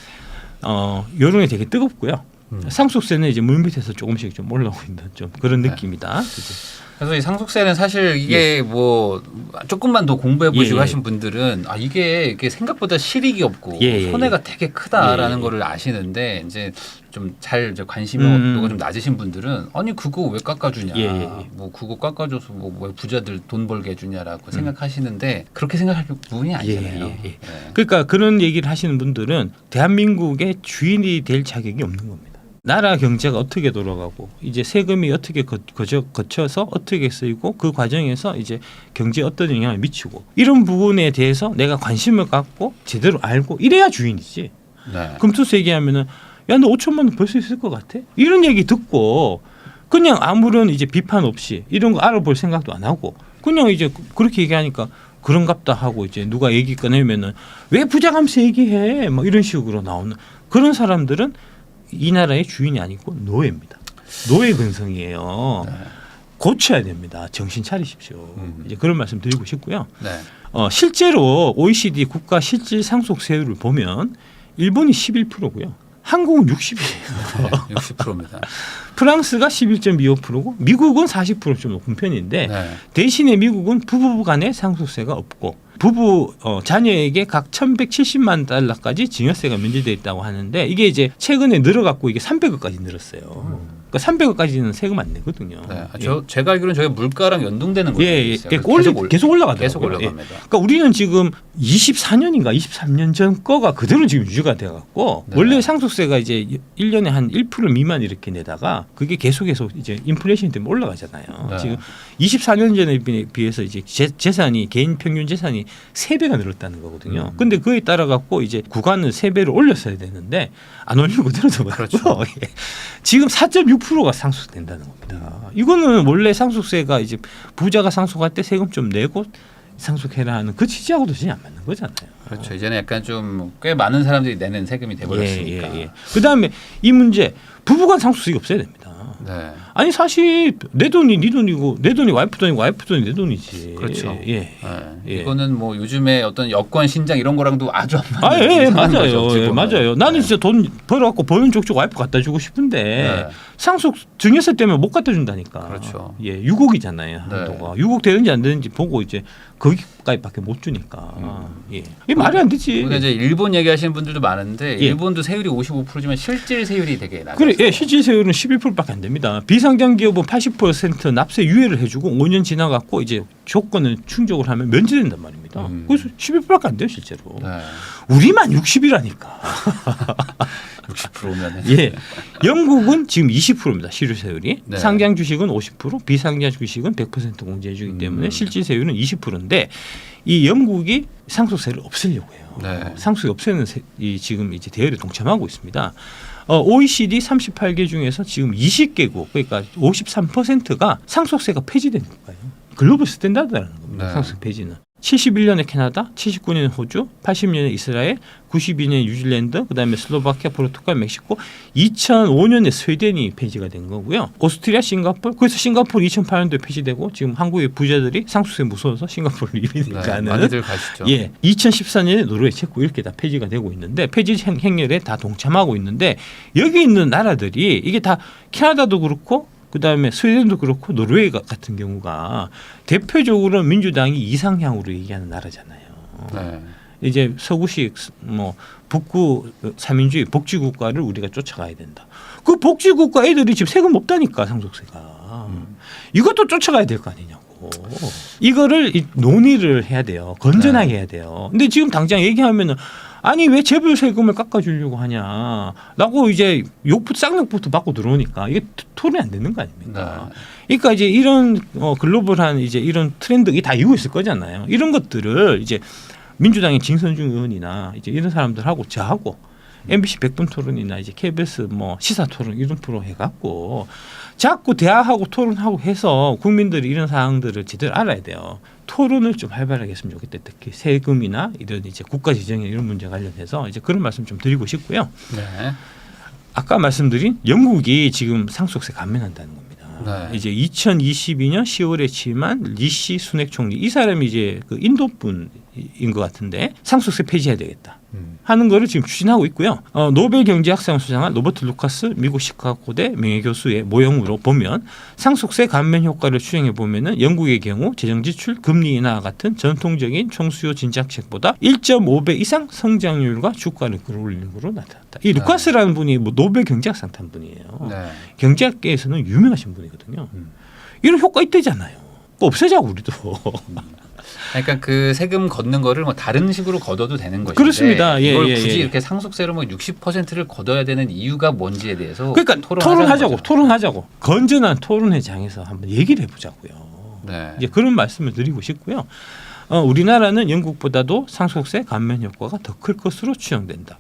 여론이 되게 뜨겁고요. 상속세는 이제 물밑에서 조금씩 좀 올라오고 있는 좀 그런 느낌이다. 그래서 이 상속세는 사실 이게 뭐 조금만 더 공부해 보시고 하신 분들은 이게 생각보다 실익이 없고 손해가 되게 크다라는 거를 아시는데 이제 좀 잘 관심도가 좀 낮으신 분들은 아니 그거 왜 깎아주냐, 뭐 그거 깎아줘서 뭐 부자들 돈 벌게 해주냐라고 생각하시는데 그렇게 생각할 부분이 아니잖아요. 그러니까 그런 얘기를 하시는 분들은 대한민국의 주인이 될 자격이 없는 겁니다. 나라 경제가 어떻게 돌아가고 이제 세금이 어떻게 거쳐서 어떻게 쓰이고 그 과정에서 이제 경제에 어떤 영향을 미치고 이런 부분에 대해서 내가 관심을 갖고 제대로 알고 이래야 주인이지. 금투세 얘기하면은 야 너 5천만 원 벌 수 있을 것 같아? 이런 얘기 듣고 그냥 아무런 이제 비판 없이 이런 거 알아볼 생각도 안 하고 그냥 이제 그렇게 얘기하니까 그런갑다 하고 이제 누가 얘기 꺼내면은 왜 부자감세 얘기해? 뭐 이런 식으로 나오는 그런 사람들은 이 나라의 주인이 아니고 노예입니다. 노예 근성이에요. 고쳐야 됩니다. 정신 차리십시오. 이제 그런 말씀 드리고 싶고요. 실제로 OECD 국가 실질 상속세율을 보면 일본이 11%고요. 한국은 60이에요. 60%입니다. 프랑스가 11.25%고 미국은 40%좀 높은 편인데 대신에 미국은 부부 간의 상속세가 없고 부부 자녀에게 각 1,170만 달러까지 증여세가 면제되어 있다고 하는데 이게 이제 최근에 늘어갖고 이게 300억까지 늘었어요. 그러니까 300억까지는 세금 안 내거든요. 제가 알기로는 저희 물가랑 연동되는 거예요. 계속 올라가더라고요. 계속 올라갑니다. 그러니까 우리는 지금 24년인가 23년 전 거가 그대로 지금 유지가 돼갖고 원래 상속세가 이제 1년에 한 1% 미만 이렇게 내다가 그게 계속해서 이제 인플레이션 때문에 올라가잖아요. 지금 24년 전에 비해서 이제 재산이 개인 평균 재산이 3배가 늘었다는 거거든요. 근데 그에 따라 갖고 이제 구간을 3배로 올렸어야 되는데 안 올리고 그대로 둬버렸고 지금 4.6%가 상속된다는 겁니다. 이거는 원래 상속세가 이제 부자가 상속할 때 세금 좀 내고 상속해라 하는 그 취지하고도 전혀 안 맞는 거잖아요. 그렇죠. 이제는 약간 좀 꽤 많은 사람들이 내는 세금이 돼버렸으니까. 그다음에 이 문제 부부간 상속세가 없어야 됩니다. 아니 사실 내 돈이 네 돈이고 내 돈이 와이프 돈이고 와이프 돈이 내 돈이지. 그렇죠. 이거는 뭐 요즘에 어떤 여권 신장 이런 거랑도 아주 맞아요. 맞아요. 나는 진짜 돈 벌어갖고 버는 쪽쪽 와이프 갖다 주고 싶은데 상속 증여세 때문에 못 갖다 준다니까. 그렇죠. 6억이잖아요. 한도가 6억 되는지 안 되는지 보고 이제 거기까지밖에 못 주니까. 이게 말이 안 되지. 우리가 이제 일본 얘기하시는 분들도 많은데 일본도 세율이 55%지만 실질 세율이 되게 낮아요. 그래, 실질 세율은 11%밖에 안 됩니다. 비상장 기업은 80% 납세 유예를 해주고 5년 지나갖고 이제 조건을 충족을 하면 면제된단 말입니다. 그래서 11%밖에 안 돼요, 실제로. 우리만 60이라니까. 60%면 영국은 지금 20%입니다. 실효세율이. 상장 주식은 50%, 비상장 주식은 100% 공제해주기 때문에 실질세율은 20%인데 이 영국이 상속세를 없애려고 해요. 상속세 없애는 지금 이제 대열에 동참하고 있습니다. OECD 38개 중에서 지금 20개국 그러니까 53%가 상속세가 폐지되는 거예요. 글로벌 스탠다드라는 겁니다. 상속세 폐지는. 71년에 캐나다, 79년에 호주, 80년에 이스라엘, 92년에 뉴질랜드, 그다음에 슬로바키아, 포르투갈, 멕시코, 2005년에 스웨덴이 폐지가 된 거고요. 오스트리아, 싱가포르, 그래서 싱가포르 2008년도에 폐지되고 지금 한국의 부자들이 상속세 무서워서 싱가포르를 이민가는 많이들 가시죠. 2014년에 노르웨이, 체코 이렇게 다 폐지가 되고 있는데 폐지 행렬에 다 동참하고 있는데 여기 있는 나라들이 이게 다 캐나다도 그렇고 그다음에 스웨덴도 그렇고 노르웨이 같은 경우가 대표적으로 민주당이 이상향으로 얘기하는 나라잖아요. 이제 서구식 뭐 북구 삼민주의 복지국가를 우리가 쫓아가야 된다. 그 복지국가 애들이 지금 세금 없다니까 상속세가. 이것도 쫓아가야 될 거 아니냐고. 이거를 논의를 해야 돼요. 건전하게 해야 돼요. 근데 지금 당장 얘기하면은 아니 왜 재벌 세금을 깎아주려고 하냐라고 이제 쌍욕부터 받고 들어오니까 이게 토론이 안 되는 거 아닙니까? 그러니까 이제 이런 글로벌한 이제 이런 트렌드가 다 이유가 있을 거잖아요. 이런 것들을 이제 민주당의 진선중 의원이나 이제 이런 사람들하고 저하고 MBC 100분 토론이나 이제 KBS 뭐 시사 토론 이런 프로 해갖고 자꾸 대화하고 토론하고 해서 국민들이 이런 사항들을 제대로 알아야 돼요. 토론을 좀 활발하게 했으면 좋겠다. 특히 세금이나 이런 이제 국가 재정이나 이런 문제 관련해서 이제 그런 말씀 좀 드리고 싶고요. 네. 아까 말씀드린 영국이 지금 상속세 감면한다는 겁니다. 네. 이제 2022년 10월에 취임한 리시 수넥 총리 이 사람이 이제 그 인도 분인 것 같은데 상속세 폐지해야 되겠다 하는 거를 지금 추진하고 있고요. 노벨 경제학상 수상한 로버트 루카스 미국 시카고대 명예교수의 모형으로 보면 상속세 감면 효과를 추정해 보면은 영국의 경우 재정 지출 금리 인하 같은 전통적인 총수요 진작책보다 1.5배 이상 성장률과 주가를 끌어올리는 것으로 나타났다. 이 루카스라는 분이 뭐 노벨 경제학상 탄 분이에요. 네. 경제학계에서는 유명하신 분이거든요. 이런 효과 있대잖아요. 없애자 우리도. 그러니까 그 세금 걷는 거를 뭐 다른 식으로 걷어도 되는 것인데 그렇습니다. 예, 이걸 예, 굳이 예. 이렇게 상속세로 뭐 60%를 걷어야 되는 이유가 뭔지에 대해서 그러니까 토론하자고 건전한 토론회 장에서 한번 얘기를 해보자고요. 네. 이제 그런 말씀을 드리고 싶고요. 우리나라는 영국보다도 상속세 감면 효과가 더 클 것으로 추정된다.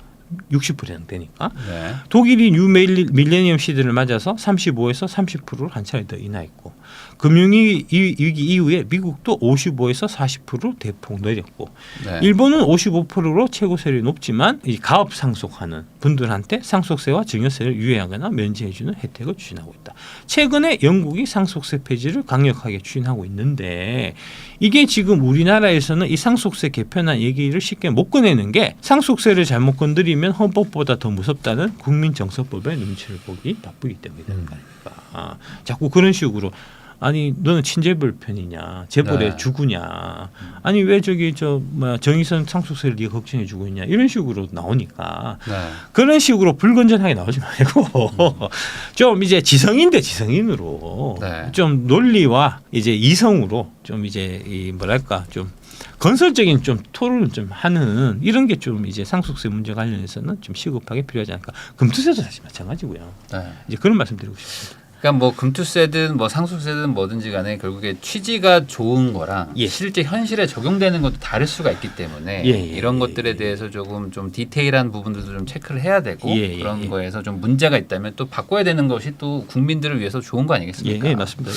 60% 되니까. 네. 독일이 뉴 밀레니엄 시대를 맞아서 35에서 30%를 한 차례 더 인하했고 금융위기 이후에 미국도 55에서 40%로 대폭 내렸고 네. 일본은 55%로 최고세율이 높지만 이 가업 상속하는 분들한테 상속세와 증여세를 유예하거나 면제해주는 혜택을 추진하고 있다. 최근에 영국이 상속세 폐지를 강력하게 추진하고 있는데 이게 지금 우리나라에서는 이 상속세 개편안 얘기를 쉽게 못 꺼내는 게 상속세를 잘못 건드리면 헌법보다 더 무섭다는 국민정서법의 눈치를 보기 바쁘기 때문이다. 그러니까 자꾸 그런 식으로 아니 너는 친재벌 편이냐 재벌의 네. 주구냐 아니 왜 저기 정의선 상속세를 네가 걱정해 주고 있냐 이런 식으로 나오니까 네. 그런 식으로 불건전하게 나오지 말고 좀 이제 지성인데 지성인으로 네. 좀 논리와 이제 이성으로 좀 이제 이 뭐랄까 좀 건설적인 좀 토론을 좀 하는 이런 게 좀 이제 상속세 문제 관련해서는 좀 시급하게 필요하지 않을까. 금투세도 사실 마찬가지고요. 네. 이제 그런 말씀드리고 싶습니다. 그러니까 뭐 금투세든 뭐 상속세든 뭐든지 간에 결국에 취지가 좋은 거랑 예. 실제 현실에 적용되는 것도 다를 수가 있기 때문에 이런 것들에 대해서 조금 좀 디테일한 부분들도 좀 체크를 해야 되고 그런 거에서 좀 문제가 있다면 또 바꿔야 되는 것이 또 국민들을 위해서 좋은 거 아니겠습니까? 예, 맞습니다.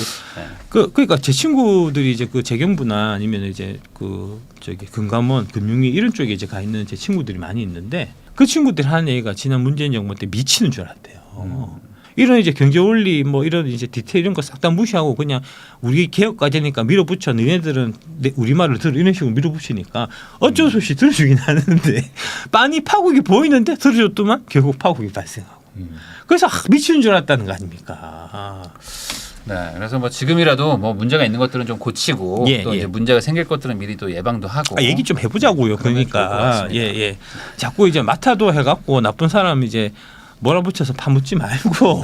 그러니까 제 친구들이 이제 그 재경부나 아니면 이제 그 저기 금감원, 금융위 이런 쪽에 이제 가 있는 제 친구들이 많이 있는데 그 친구들이 하는 얘기가 지난 문재인 정부 때 미치는 줄 알았대요. 이런 이제 경제 원리 뭐 이런 이제 디테일 이런 거 싹 다 무시하고 그냥 우리 개혁 과제니까 밀어붙여 너네들은 우리 말을 들어 이런 식으로 밀어붙이니까 어쩔 수 없이 들어주긴 하는데 빤히 파국이 보이는데 들어줬더만 결국 파국이 발생하고 그래서 미치는 줄 알았다는 거 아닙니까? 네, 그래서 뭐 지금이라도 뭐 문제가 있는 것들은 좀 고치고 또 이제 문제가 생길 것들은 미리 또 예방도 하고 얘기 좀 해보자고요. 그러니까 자꾸 이제 맡아도 해갖고 나쁜 사람 이제 몰아붙여서 파묻지 말고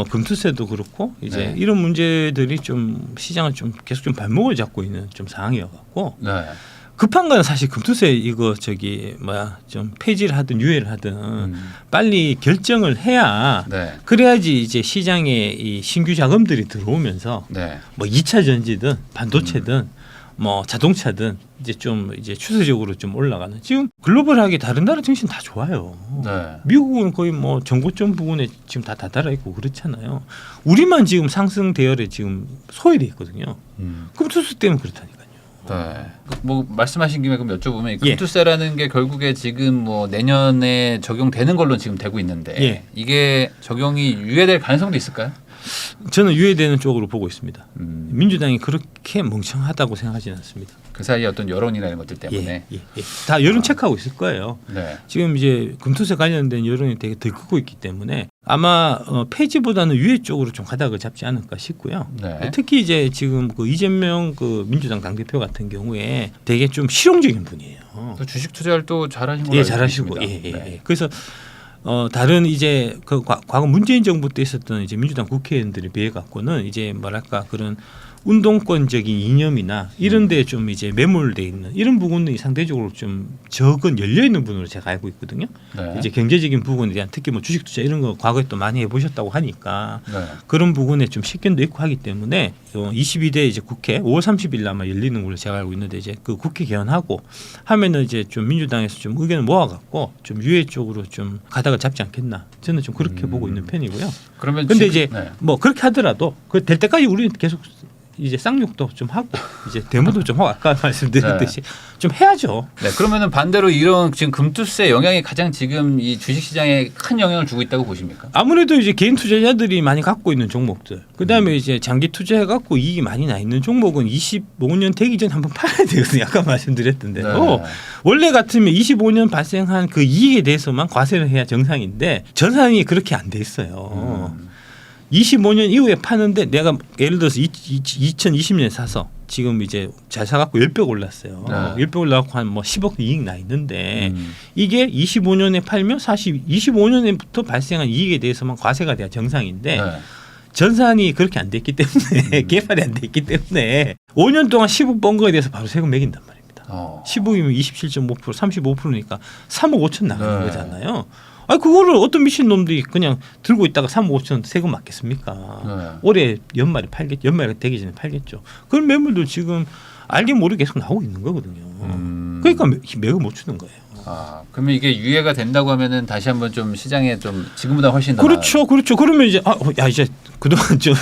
금투세도 그렇고 이제 이런 문제들이 좀 시장을 좀 계속 좀 발목을 잡고 있는 좀 상황이어갖고 급한 건 사실 금투세 이거 저기 좀 폐지를 하든 유예를 하든 빨리 결정을 해야 그래야지 이제 시장에 이 신규 자금들이 들어오면서 뭐 2차 전지든 반도체든 뭐 자동차든 이제 좀 이제 추세적으로 좀 올라가는 지금 글로벌하게 다른 나라 증시는 다 좋아요. 미국은 거의 뭐 정고점 부분에 지금 다 다다라 있고 그렇잖아요. 우리만 지금 상승 대열에 지금 소외돼 있거든요. 금투세 때문에 그렇다니까요. 네. 뭐 말씀하신 김에 그럼 여쭤보면 금투세라는 게 결국에 지금 뭐 내년에 적용되는 걸로 지금 되고 있는데 이게 적용이 유예될 가능성도 있을까요? 저는 유예되는 쪽으로 보고 있습니다. 민주당이 그렇게 멍청하다고 생각하지는 않습니다. 그 사이에 어떤 여론이나 이런 것들 때문에 다 여론 체크하고 있을 거예요. 네. 지금 이제 금투세 관련된 여론이 되게 들끓고 있기 때문에 아마 폐지보다는 유예 쪽으로 좀 가닥을 잡지 않을까 싶고요. 특히 이제 지금 그 이재명 그 민주당 당대표 같은 경우에 되게 좀 실용적인 분이에요. 또 주식 투자를 또 잘하신 걸로 알고 잘하시고 그래서 다른 이제 그 과거 문재인 정부 때 있었던 이제 민주당 국회의원들에 비해 갖고는 이제 뭐랄까 그런 운동권적인 이념이나 이런 데 좀 이제 매몰돼 있는 이런 부분이 상대적으로 좀 적은 열려 있는 분으로 제가 알고 있거든요. 이제 경제적인 부분에 대한 특히 뭐 주식 투자 이런 거 과거에 또 많이 해보셨다고 하니까 그런 부분에 좀 식견도 있고 하기 때문에 22대 이제 국회 5월 30일 아마 열리는 걸로 제가 알고 있는데 이제 그 국회 개헌하고 하면은 이제 좀 민주당에서 좀 의견을 모아갖고 좀 유예 쪽으로 좀 가닥을 잡지 않겠나 저는 좀 그렇게 보고 있는 편이고요. 그러면 근데 지금, 이제 네. 뭐 그렇게 하더라도 그 될 때까지 우리는 계속 이제 쌍욕도 좀 하고 이제 데모도 좀 하고 아까 말씀드렸듯이 좀 해야죠. 네, 그러면은 반대로 이런 지금 금투세 영향이 가장 지금 이 주식시장에 큰 영향을 주고 있다고 보십니까? 아무래도 이제 개인 투자자들이 많이 갖고 있는 종목들, 그다음에 이제 장기 투자해 갖고 이익이 많이 나 있는 종목은 25년 되기 전에 한번 팔아야 되거든요. 아까 말씀드렸던데. 네. 원래 같으면 25년 발생한 그 이익에 대해서만 과세를 해야 정상인데 전산이 그렇게 안 돼 있어요. 25년 이후에 파는데 내가 예를 들어서 2020년에 사서 지금 이제 잘 사갖고 10배 올랐어요. 네. 10배 올라갖고 한 뭐 10억 이익 나 있는데 이게 25년에 팔면 사실 25년부터 발생한 이익에 대해서만 과세가 돼야 정상인데 네. 전산이 그렇게 안 됐기 때문에 개발이 안 됐기 때문에 5년 동안 10억 번 거에 대해서 바로 세금 매긴단 말입니다. 10억이면 27.5% 35%니까 3억 5천 나가는 거잖아요. 아니 그거를 어떤 미친 놈들이 그냥 들고 있다가 3억 5천 세금 맞겠습니까? 올해 연말에 팔겠죠. 연말에 되기 전에 팔겠죠. 그런 매물들 지금 알게 모르게 계속 나오고 있는 거거든요. 그러니까 매우 못 주는 거예요. 그러면 이게 유예가 된다고 하면은 다시 한번 좀 시장에 좀 지금보다 훨씬 더 그렇죠. 그러면 이제 이제 그동안 좀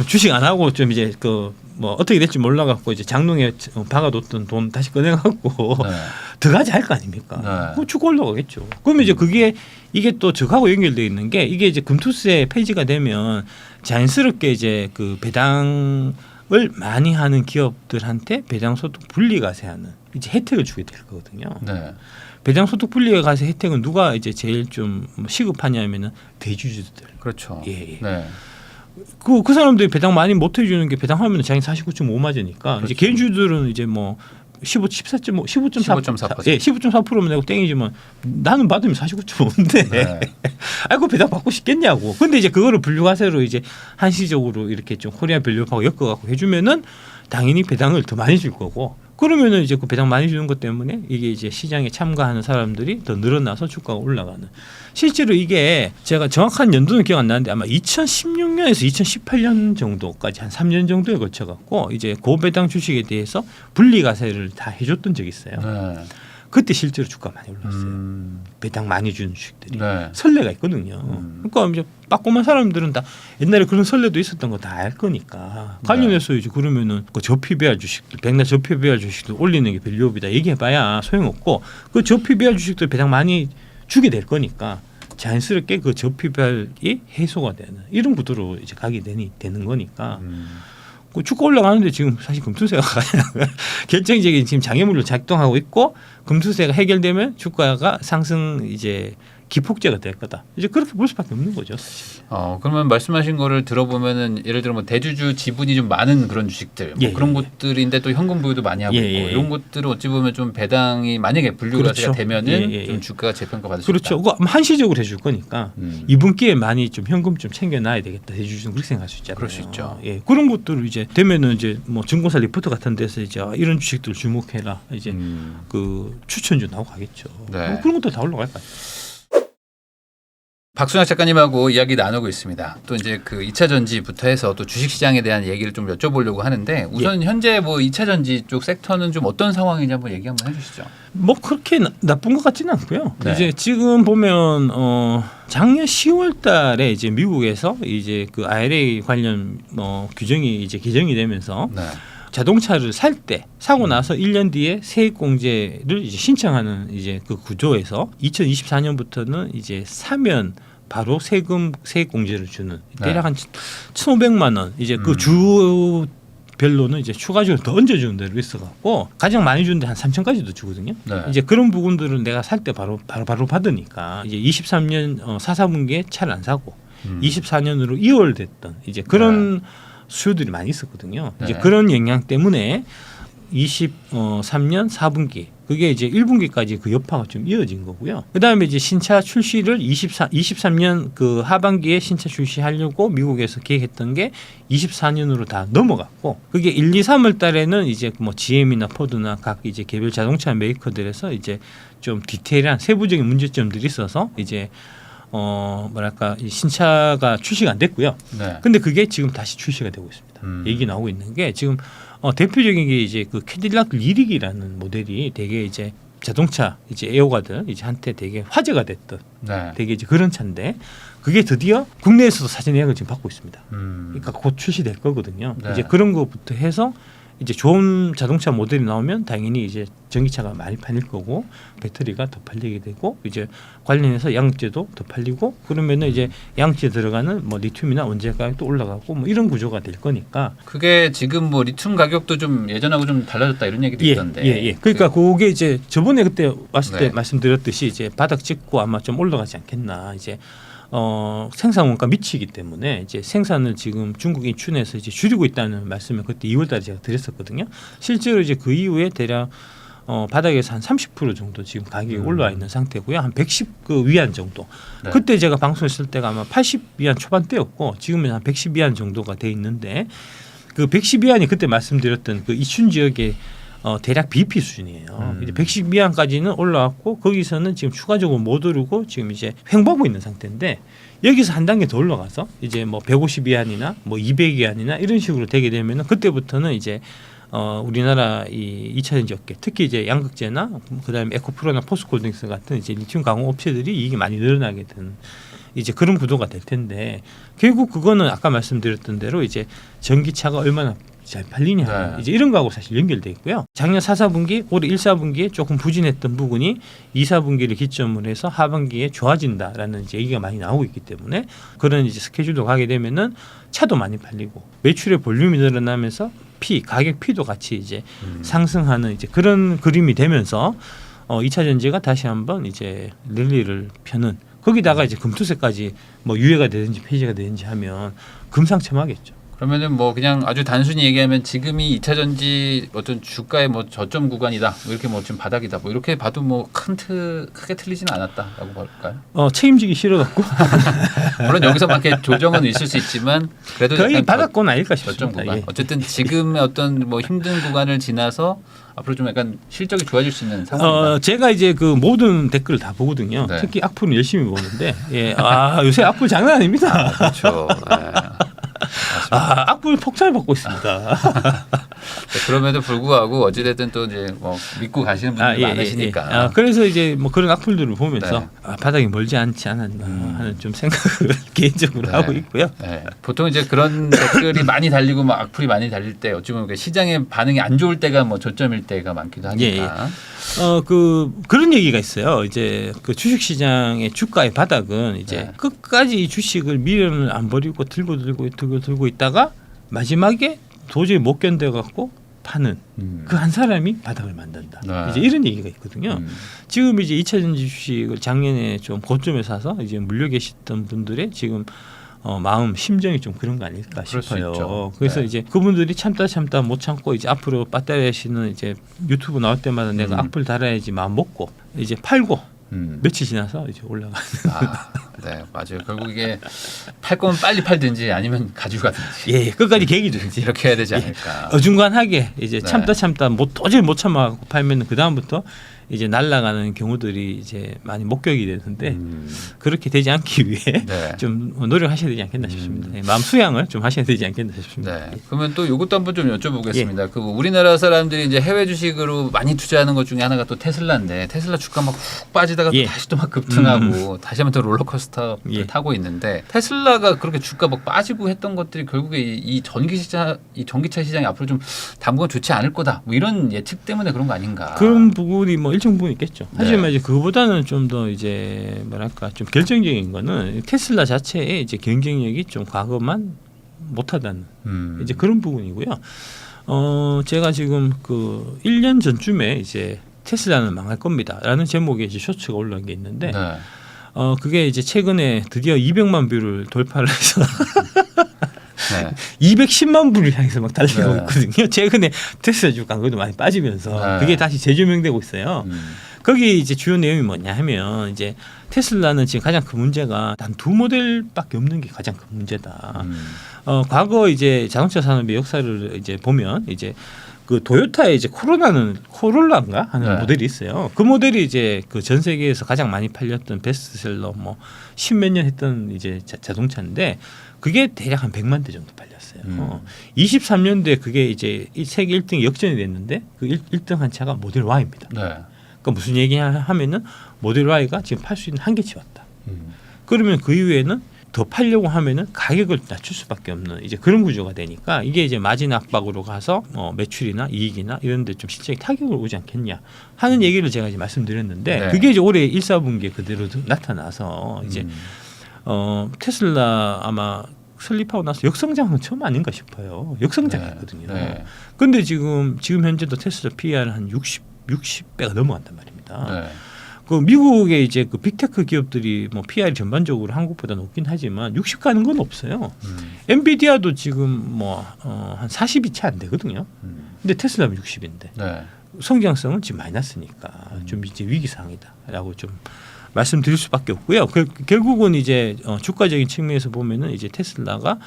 주식 안 하고 좀 이제 그 뭐 어떻게 될지 몰라갖고 이제 장롱에 박아뒀던 돈 다시 꺼내갖고 들어가지 할 거 아닙니까? 네. 쭉 올라가겠죠. 그러면 이제 이게 또 저하고 연결되어 있는 게 이게 이제 금투세 폐지가 되면 자연스럽게 이제 그 배당을 많이 하는 기업들한테 배당소득 분리과세하는 이제 혜택을 주게 될 거거든요. 네. 배당소득 분리과세 혜택은 누가 이제 제일 좀 시급하냐면은 대주주들. 그렇죠. 예. 네. 그 사람들이 배당 많이 못 해주는 게 배당하면 자기 49.5 맞으니까 그렇죠. 이제 개인주들은 이제 뭐 14.5, 15.4%. 예, 15.4%면 내고 땡이지만 나는 받으면 49.5인데. 네. 아이고 배당 받고 싶겠냐고. 근데 이제 그거를 분류과세로 이제 한시적으로 이렇게 좀 코리아 밸류업하고 엮어갖고 해주면은 당연히 배당을 더 많이 줄 거고. 그러면은 이제 그 배당 많이 주는 것 때문에 이게 이제 시장에 참가하는 사람들이 더 늘어나서 주가가 올라가는. 실제로 이게 제가 정확한 연도는 기억 안 나는데 아마 2016년에서 2018년 정도까지 한 3년 정도에 걸쳐 갖고 이제 고배당 주식에 대해서 분리과세를 다 해줬던 적이 있어요. 네. 그때 실제로 주가 많이 올랐어요. 배당 많이 주는 주식들이 네. 선례가 있거든요. 그러니까 이제 빠꼼한 사람들은 다 옛날에 그런 선례도 있었던 거 다 알 거니까 관련해서 이제 그러면은 그 저피배알 주식들, 백날 저피배알 주식들 올리는 게 밸류업이다 얘기해봐야 소용없고 그 저피배알 주식들 배당 많이 주게 될 거니까 자연스럽게 그 저피배알이 해소가 되는 이런 구도로 이제 가게 되는 거니까. 그 주가 올라가는데 지금 사실 금투세가 결정적인 지금 장애물로 작동하고 있고 금투세가 해결되면 주가가 상승 이제 기폭제가 될 거다. 이제 그렇게 볼 수밖에 없는 거죠. 사실. 그러면 말씀하신 거를 들어보면은 예를 들어 뭐 대주주 지분이 좀 많은 그런 주식들 뭐 그런 곳들인데 또 현금 부여도 많이 하고 있고 이런 곳들은 어찌 보면 좀 배당이 만약에 분류가 되면은 좀 주가가 재평가 받을 수 있다. 그렇죠. 그거 한시적으로 해줄 거니까 이번 기회에 많이 좀 현금 좀 챙겨놔야 되겠다. 대주주는 그렇게 생각할 수 있잖아요. 그럴 수 있죠. 예, 그런 것들을 이제 되면은 이제 뭐 증권사 리포트 같은 데서 이제 이런 주식들 주목해라. 이제 그 추천주 나오고 가겠죠. 네. 뭐 그런 것도 다 올라갈 거예요. 박순학 작가님하고 이야기 나누고 있습니다. 또 이제 그 2차 전지부터 해서 또 주식 시장에 대한 얘기를 좀 여쭤보려고 하는데 우선 현재 뭐 2차 전지 쪽 섹터는 좀 어떤 상황인지 한번 얘기 한번 해주시죠. 뭐 그렇게 나쁜 것 같지는 않고요. 네. 이제 지금 보면 작년 10월달에 이제 미국에서 이제 그 IRA 관련 규정이 이제 개정이 되면서. 네. 자동차를 살 때 사고 나서 1년 뒤에 세액 공제를 이제 신청하는 이제 그 구조에서 2024년부터는 이제 사면 바로 세액 공제를 주는 대략 한 1,500만 원 이제 그 주 별로는 이제 추가적으로 더 얹어주는 데로 있어갖고 가장 많이 주는데 한 3천까지도 주거든요. 네. 이제 그런 부분들은 내가 살 때 바로 받으니까 이제 23년 4분기에 차를 안 사고 24년으로 2월 됐던 이제 그런 수요들이 많이 있었거든요. 네. 이제 그런 영향 때문에 23년 4분기 그게 이제 1분기까지 그 여파가 좀 이어진 거고요. 그다음에 이제 신차 출시를 23년 그 하반기에 신차 출시하려고 미국에서 계획했던 게 24년으로 다 넘어갔고 그게 1, 2, 3월 달에는 이제 뭐 GM이나 포드나 각 이제 개별 자동차 메이커들에서 이제 좀 디테일한 세부적인 문제점들이 있어서 이제 뭐랄까 이 신차가 출시가 안 됐고요. 네. 근데 그게 지금 다시 출시가 되고 있습니다. 얘기 나오고 있는 게 지금 대표적인 게 이제 그 캐딜락 리릭이라는 모델이 되게 이제 자동차 이제 애호가들 이제 한테 되게 화제가 됐던 네. 되게 이제 그런 차인데 그게 드디어 국내에서도 사전 예약을 지금 받고 있습니다. 그러니까 곧 출시될 거거든요. 네. 이제 그런 것부터 해서 이제 좋은 자동차 모델이 나오면 당연히 이제 전기차가 많이 팔릴 거고 배터리가 더 팔리게 되고 이제 관련해서 양극재도 더 팔리고 그러면은 이제 양극재 들어가는 뭐 리튬이나 원재 가격도 올라가고 뭐 이런 구조가 될 거니까 그게 지금 뭐 리튬 가격도 좀 예전하고 좀 달라졌다 이런 얘기도 있던데. 예. 그러니까 그게 이제 저번에 그때 왔을 때 네. 말씀드렸듯이 이제 바닥 찍고 아마 좀 올라가지 않겠나 이제. 생산 원가 미치기 때문에 이제 생산을 지금 중국 인춘에서 이제 줄이고 있다는 말씀을 그때 2월달에 제가 드렸었거든요. 실제로 이제 그 이후에 대략 바닥에서 한 30% 정도 지금 가격이 올라와 있는 상태고요. 한 110 그 위안 정도. 네. 그때 제가 방송했을 때가 아마 80 위안 초반대였고 지금은 한 110 위안 정도가 돼 있는데 그 110 위안이 그때 말씀드렸던 그 이춘 지역의 대략 BP 수준이에요. 이제 110 위안까지는 올라왔고 거기서는 지금 추가적으로 못 오르고 지금 이제 횡보하고 있는 상태인데 여기서 한 단계 더 올라가서 이제 뭐 150 위안이나 뭐 200 위안이나 이런 식으로 되게 되면은 그때부터는 이제 우리나라 이 2차 전지 업계 특히 이제 양극재나 그다음에 에코프로나 포스코홀딩스 같은 이제 리튬 강호 업체들이 이익이 많이 늘어나게 되는 이제 그런 구도가 될 텐데 결국 그거는 아까 말씀드렸던 대로 이제 전기차가 얼마나 잘 팔리냐 네. 이제 이런 거하고 사실 연결돼 있고요. 작년 4, 4분기 올해 1, 4분기에 조금 부진했던 부분이 2, 4분기를 기점으로 해서 하반기에 좋아진다라는 이제 얘기가 많이 나오고 있기 때문에 그런 이제 스케줄도 가게 되면은 차도 많이 팔리고 매출의 볼륨이 늘어나면서 가격 P도 같이 이제 상승하는 이제 그런 그림이 되면서 2차 전지가 다시 한번 이제 랠리를 펴는 거기다가 이제 금투세까지 뭐 유예가 되든지 폐지가 되든지 하면 금상첨화겠죠. 그러면은 뭐 그냥 아주 단순히 얘기하면 지금이 2차 전지 어떤 주가의 뭐 저점 구간이다. 뭐 이렇게 뭐 지금 바닥이다. 뭐 이렇게 봐도 뭐 크게 틀리지는 않았다라고 볼까요? 책임지기 싫어갖고 물론 여기서만 이렇게 조정은 있을 수 있지만 그래도 거의 바닥권 아닐까 저점 싶습니다. 구간. 예. 어쨌든 지금의 어떤 뭐 힘든 구간을 지나서 앞으로 좀 약간 실적이 좋아질 수 있는 상황이다. 제가 이제 그 모든 댓글을 다 보거든요. 네. 특히 악플은 열심히 보는데 요새 악플 장난 아닙니다. 그렇죠. 네. 악플 폭발 받고 있습니다. 그럼에도 불구하고 어찌됐든 또 이제 뭐 믿고 가시는 분들이 많으시니까. 그래서 이제 뭐 그런 악플들을 보면서 네. 바닥이 멀지 않지 않았나 하는 좀 생각을 개인적으로 네. 하고 있고요. 네. 보통 이제 그런 댓글이 많이 달리고 막 악플이 많이 달릴 때 어찌 보면 시장의 반응이 안 좋을 때가 뭐 저점일 때가 많기도 하니까. 그런 얘기가 있어요. 이제 그 주식 시장의 주가의 바닥은 이제 네. 끝까지 이 주식을 미련을 안 버리고 들고 있다가 마지막에 도저히 못 견뎌 갖고 파는 그 한 사람이 바닥을 만든다. 네. 이제 이런 얘기가 있거든요. 지금 이제 2차 전지 주식을 작년에 좀 고점에 사서 이제 물려 계셨던 분들의 지금 마음 심정이 좀 그런 거 아닐까 그럴 수 싶어요. 있죠. 그래서 네. 이제 그분들이 참다 못 참고 이제 앞으로 빠따리하시는 이제 유튜브 나올 때마다 내가 악플 달아야지 마음 먹고 이제 팔고 며칠 지나서 이제 올라가는. 네, 맞아요. 결국 이게 팔 거면 빨리 팔든지 아니면 가지고 가든지. 끝까지 계기든지 이렇게 해야 되지 않을까. 어중간하게 이제 네. 참다 도저히 못 참아 팔면 그 다음부터 이제 날아가는 경우들이 이제 많이 목격이 되는데 그렇게 되지 않기 위해 네. 좀 노력하셔야 되지 않겠나 싶습니다. 마음 수양을 좀 하셔야 되지 않겠나 싶습니다. 네. 그러면 또 이것도 한번 좀 여쭤보겠습니다. 그 우리나라 사람들이 이제 해외 주식으로 많이 투자하는 것 중에 하나가 또 테슬라인데 테슬라 주가 막 훅 빠지다가 또 다시 또 막 급등하고 다시 한번 또 롤러코스터를 타고 있는데 테슬라가 그렇게 주가 막 빠지고 했던 것들이 결국에 이 전기차 시장이 앞으로 좀 당분간 좋지 않을 거다. 뭐 이런 예측 때문에 그런 거 아닌가? 그런 부분이 뭐 일정 부분 있겠죠. 하지만 네. 이제 그거보다는 좀 더 이제 뭐랄까 좀 결정적인 거는 테슬라 자체의 이제 경쟁력이 좀 과거만 못하다는 이제 그런 부분이고요. 제가 지금 그 1년 전쯤에 이제 테슬라는 망할 겁니다라는 제목의 이제 쇼츠가 올라온 게 있는데 네. 그게 이제 최근에 드디어 200만 뷰를 돌파를 해서 네. 210만 불을 향해서 막 달리고 네. 있거든요. 최근에 테슬라 주가 그것도 많이 빠지면서 네. 그게 다시 재조명되고 있어요. 거기 이제 주요 내용이 뭐냐 하면 이제 테슬라는 지금 가장 큰 문제가 단 두 모델밖에 없는 게 가장 큰 문제다. 과거 이제 자동차 산업의 역사를 이제 보면 이제 그 토요타의 이제 코롤라인가 하는 네. 모델이 있어요. 그 모델이 이제 그 전 세계에서 가장 많이 팔렸던 베스트셀러 뭐 10몇 년 했던 이제 자동차인데 그게 대략 한 100만 대 정도 팔렸어요. 23년도에 그게 이제 세계 1등이 역전이 됐는데 그 1등 한 차가 모델 Y입니다. 네. 그러니까 무슨 얘기하면은 모델 Y가 지금 팔 수 있는 한계치 왔다. 그러면 그 이후에는 더 팔려고 하면은 가격을 낮출 수밖에 없는 이제 그런 구조가 되니까 이게 이제 마진 압박으로 가서 매출이나 이익이나 이런 데 좀 실제 타격을 오지 않겠냐 하는 얘기를 제가 이제 말씀드렸는데 네. 그게 이제 올해 1, 4분기에 그대로 나타나서 이제 테슬라 아마 설립하고 나서 역성장은 처음 아닌가 싶어요. 역성장했거든요. 네. 근데 지금 현재도 테슬라 PER 한 60배가 넘어간단 말입니다. 네. 그 미국의 이제 그 빅테크 기업들이 뭐 PR이 전반적으로 한국보다 높긴 하지만 60 가는 건 없어요. 엔비디아도 지금 뭐 한 40이 채 안 되거든요. 근데 테슬라는 60인데 네. 성장성은 지금 마이너스니까 좀 이제 위기 상황이다라고 좀 말씀드릴 수밖에 없고요. 결국은 이제 주가적인 측면에서 보면은 이제 테슬라가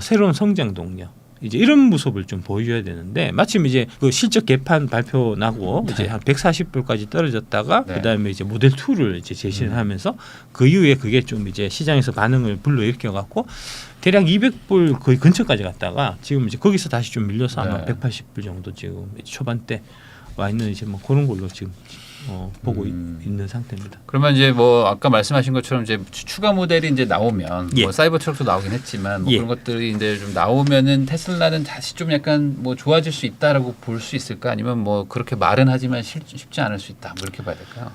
새로운 성장 동력 이제 이런 모습을 좀 보여줘야 되는데 마침 이제 그 실적 개판 발표 나고 네. 이제 한 140불까지 떨어졌다가 네. 그다음에 이제 모델 2를 이제 제시를 하면서 그 이후에 그게 좀 이제 시장에서 반응을 불러일으켜 갖고 대략 200불 거의 근처까지 갔다가 지금 이제 거기서 다시 좀 밀려서 아마 네. 180불 정도 지금 초반대 와 있는 이제 뭐 그런 걸로 지금 보고 있는 상태입니다. 그러면 이제 뭐 아까 말씀하신 것처럼 이제 추가 모델이 이제 나오면 예. 뭐 사이버 트럭도 나오긴 했지만 뭐 예. 그런 것들이 이제 좀 나오면은 테슬라는 다시 좀 약간 뭐 좋아질 수 있다라고 볼 수 있을까 아니면 뭐 그렇게 말은 하지만 쉽지 않을 수 있다 뭐 이렇게 봐야 될까요?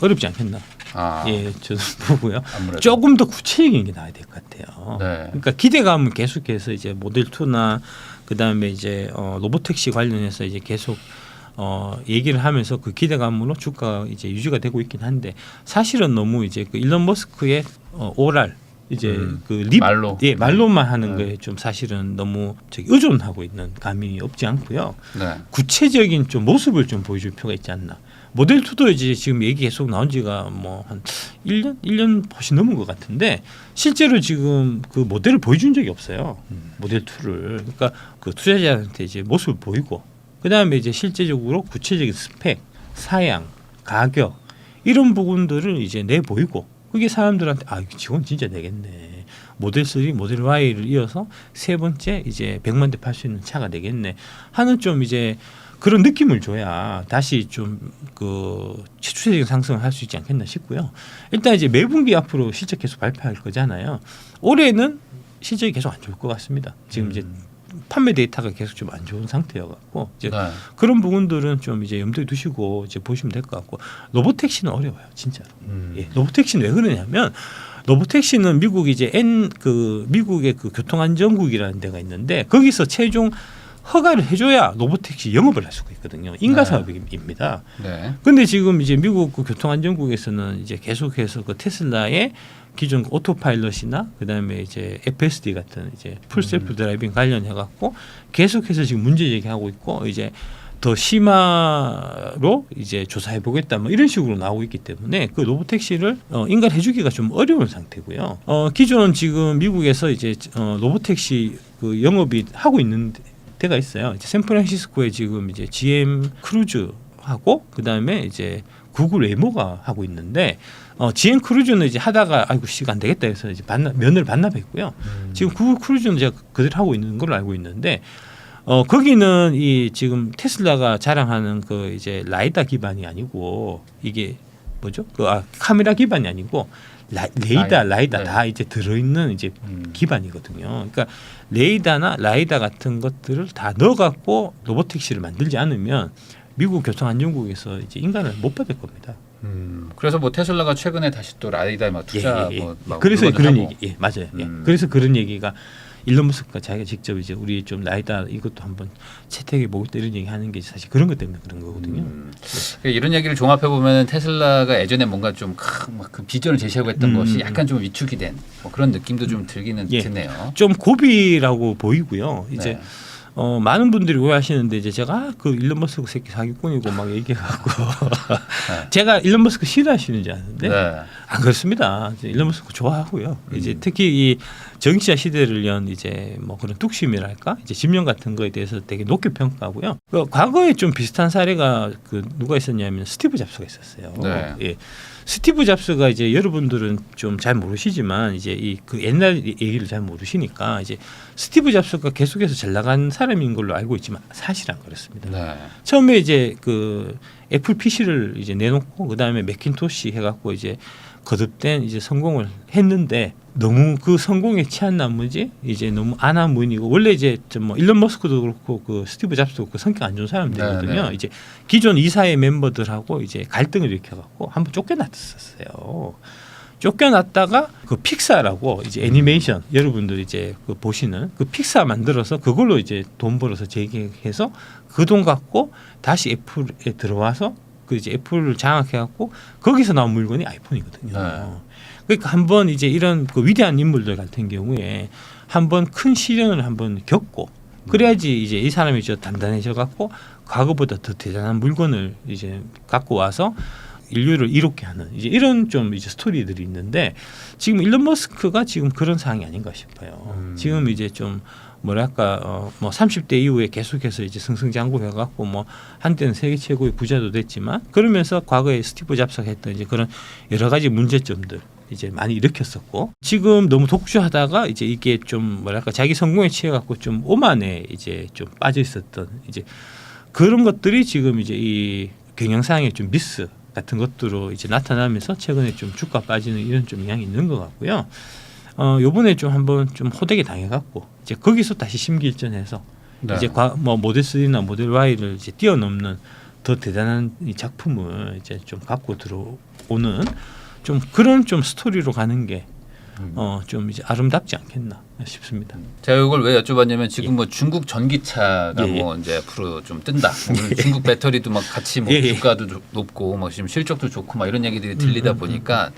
어렵지 않겠나? 아. 예, 저도 보고요. 아무래도. 조금 더 구체적인 게 나와야 될 것 같아요. 네. 그러니까 기대감은 계속해서 이제 모델 2나 그다음에 이제 로보택시 관련해서 이제 계속 얘기를 하면서 그 기대감으로 주가가 이제 유지가 되고 있긴 한데 사실은 너무 이제 그 일론 머스크의 오랄 이제 그 말로. 예, 말로만 하는 네. 거에 좀 사실은 너무 의존하고 있는 감이 없지 않고요. 네. 구체적인 좀 모습을 좀 보여줄 필요가 있지 않나. 모델 2도 이제 지금 얘기 계속 나온 지가 뭐 한 1년 훨씬 넘은 것 같은데 실제로 지금 그 모델을 보여준 적이 없어요. 모델 2를. 그러니까 그 투자자한테 이제 모습을 보이고 그다음에 이제 실제적으로 구체적인 스펙, 사양, 가격 이런 부분들을 이제 내 보이고 그게 사람들한테 이건 진짜 되겠네. 모델 3, 모델 Y를 이어서 세 번째 이제 100만 대 팔 수 있는 차가 되겠네 하는 좀 이제 그런 느낌을 줘야 다시 좀 그 추세적인 상승을 할 수 있지 않겠나 싶고요. 일단 이제 매분기 앞으로 실적 계속 발표할 거잖아요. 올해는 실적이 계속 안 좋을 것 같습니다. 지금 이제 판매 데이터가 계속 좀 안 좋은 상태여갖고 이제 네. 그런 부분들은 좀 이제 염두에 두시고 이제 보시면 될 것 같고 로보택시는 어려워요, 진짜로. 예, 로보택시는 왜 그러냐면 로보택시는 미국 이제 미국의 그 교통안전국이라는 데가 있는데 거기서 최종 허가를 해줘야 로보택시 영업을 할 수가 있거든요. 인가 사업입니다. 네. 근데 지금 이제 미국 그 교통안전국에서는 이제 계속해서 그 테슬라의 기존 오토파일럿이나 그다음에 이제 FSD 같은 이제 풀셀프 드라이빙 관련해 갖고 계속해서 지금 문제 제기하고 있고 이제 더 심화로 이제 조사해 보겠다 뭐 이런 식으로 나오고 있기 때문에 그 로보택시를 인가해 주기가 좀 어려운 상태고요. 기존은 지금 미국에서 이제 로보택시 그 영업이 하고 있는 데가 있어요. 이제 샌프란시스코에 지금 이제 GM 크루즈하고 그다음에 이제 구글 웨이모가 하고 있는데 GM 크루즈는 이제 하다가 시간 안 되겠다 해서 이제 면을 반납했고요. 지금 구글 크루즈는 제가 그대로 하고 있는 걸로 알고 있는데 거기는 이 지금 테슬라가 자랑하는 그 이제 라이다 기반이 아니고 이게 뭐죠? 카메라 기반이 아니고 라이다 네. 다 이제 들어있는 이제 기반이거든요. 그러니까 레이다나 라이다 같은 것들을 다 넣어갖고 로보택시를 만들지 않으면 미국 교통안전국에서 이제 인간을 못 받을 겁니다. 그래서 뭐 테슬라가 최근에 다시 또 라이다에 막 투자 막 그래서 그런 하고. 얘기 맞아요. 그래서 그런 얘기가 일론 머스크가 자기가 직접 이제 우리 좀 라이다 이것도 한번 채택해 보고 이런 얘기 하는 게 사실 그런 것 때문에 그런 거거든요. 이런 얘기를 종합해 보면 테슬라가 예전에 뭔가 좀 그 비전을 제시하고 했던 것이 약간 좀 위축이 된 뭐 그런 느낌도 좀 들기는 드네요. 좀 고비라고 보이고요. 이제 네. 많은 분들이 오해하시는데 이제 제가 그 일론 머스크 새끼 사기꾼이고 막 얘기해갖고 제가 일론 머스크 싫어하시는 줄 아는데 안 그렇습니다. 이제 일론 머스크 좋아하고요. 이제 특히 이 정치자 시대를 연 이제 뭐 그런 뚝심이랄까 이제 집념 같은 거에 대해서 되게 높게 평가하고요. 그 과거에 좀 비슷한 사례가 그 누가 있었냐면 스티브 잡스가 있었어요. 예. 스티브 잡스가 이제 여러분들은 좀 잘 모르시지만 이제 이 그 옛날 얘기를 잘 모르시니까 이제 스티브 잡스가 계속해서 잘 나간 사람인 걸로 알고 있지만 사실은 안 그렇습니다. 처음에 이제 그 애플 PC를 이제 내놓고 그 다음에 매킨토시 해갖고 이제 거듭된 이제 성공을 했는데 너무 그 성공에 취한 나머지 이제 너무 아나무인이고 원래 이제 좀 뭐 일론 머스크도 그렇고 그 스티브 잡스도 그렇고 성격 안 좋은 사람들이거든요. 이제 기존 이사의 멤버들하고 이제 갈등을 일으켜갖고 한번 쫓겨났었어요. 쫓겨났다가 그 픽사라고 이제 애니메이션 여러분들 이제 그 보시는 그 픽사 만들어서 그걸로 이제 돈 벌어서 재계획해서 그 돈 갖고 다시 애플에 들어와서 그 이제 애플을 장악해갖고 거기서 나온 물건이 아이폰이거든요. 그러니까 한번 이제 이런 그 위대한 인물들 같은 경우에 한번 큰 시련을 한번 겪고 그래야지 이제 이 사람이 저 단단해져갖고 과거보다 더 대단한 물건을 이제 갖고 와서 인류를 이롭게 하는 이제 이런 좀 이제 스토리들이 있는데 지금 일론 머스크가 지금 그런 상황이 아닌가 싶어요. 지금 이제 좀 뭐랄까 뭐 30대 이후에 계속해서 이제 승승장구해갖고 뭐 한때는 세계 최고의 부자도 됐지만 그러면서 과거에 스티브 잡스가 했던 이제 그런 여러 가지 문제점들 이제 많이 일으켰었고 지금 너무 독주하다가 이제 이게 좀 뭐랄까 자기 성공에 취해갖고 좀 오만에 이제 좀 빠져 있었던 이제 그런 것들이 지금 이제 이 경영상의 좀 미스 같은 것들로 이제 나타나면서 최근에 좀 주가 빠지는 이런 좀 영향이 있는 것 같고요. 요번에 좀 한번 좀 호되게 당해갖고 이제 거기서 다시 심기일전해서 이제 뭐 모델 3나 모델 Y를 이제 뛰어넘는 더 대단한 이 작품을 이제 좀 갖고 들어오는 좀 그런 좀 스토리로 가는 게 좀 이제 아름답지 않겠나 싶습니다. 제가 이걸 왜 여쭤봤냐면 지금 뭐 중국 전기차가 뭐 이제 앞으로 좀 뜬다. 뭐 중국 배터리도 막 같이 뭐 주가도 높고 막 지금 실적도 좋고 막 이런 얘기들이 들리다 보니까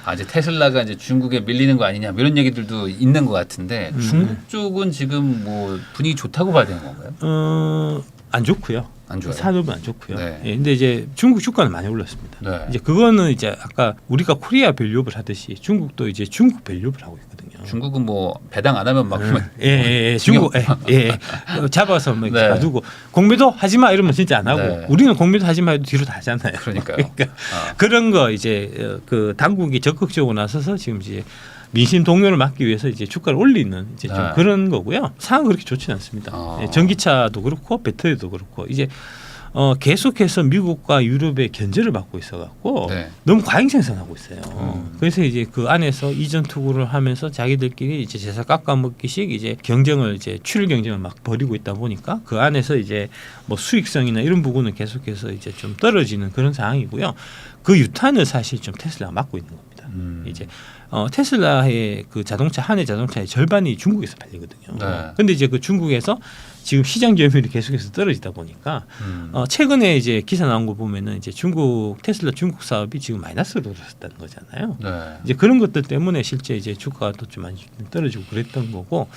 아 이제 테슬라가 이제 중국에 밀리는 거 아니냐 뭐 이런 얘기들도 있는 것 같은데 중국 쪽은 지금 뭐 분위기 좋다고 봐야 되는 건가요? 안 좋고요. 안 좋아요. 산업은 안 좋고요. 예, 근데 이제 중국 주가는 많이 올랐습니다. 이제 그거는 이제 아까 우리가 코리아 밸류업을 하듯이 중국도 이제 중국 밸류업을 하고 있거든요. 중국은 뭐 배당 안 하면 막 중국 잡아서 막 놔두고 공매도 하지 마 이러면 진짜 안 하고 우리는 공매도 하지 마 해도 뒤로 다 하잖아요. 그러니까요. 그러니까 그런 거 이제 그 당국이 적극적으로 나서서 지금 이제 민심 동요를 막기 위해서 이제 주가를 올리는 이제 좀 그런 거고요. 상황은 그렇게 좋지는 않습니다. 전기차도 그렇고 배터리도 그렇고 이제 계속해서 미국과 유럽의 견제를 받고 있어갖고 너무 과잉 생산하고 있어요. 그래서 이제 그 안에서 이전 투구를 하면서 자기들끼리 이제 재사 깎아먹기식 이제 경쟁을 이제 출혈 경쟁을 막 벌이고 있다 보니까 그 안에서 이제 뭐 수익성이나 이런 부분은 계속해서 이제 좀 떨어지는 그런 상황이고요. 그 유탄을 사실 좀 테슬라가 맡고 있는 겁니다. 이제 테슬라의 그 자동차 한 해 자동차의 절반이 중국에서 팔리거든요. 그런데 이제 그 중국에서 지금 시장 점유율이 계속해서 떨어지다 보니까 최근에 이제 기사 나온 거 보면은 이제 중국 테슬라 중국 사업이 지금 마이너스로 돌아섰다는 거잖아요. 이제 그런 것들 때문에 실제 이제 주가가 또 좀 많이 떨어지고 그랬던 거고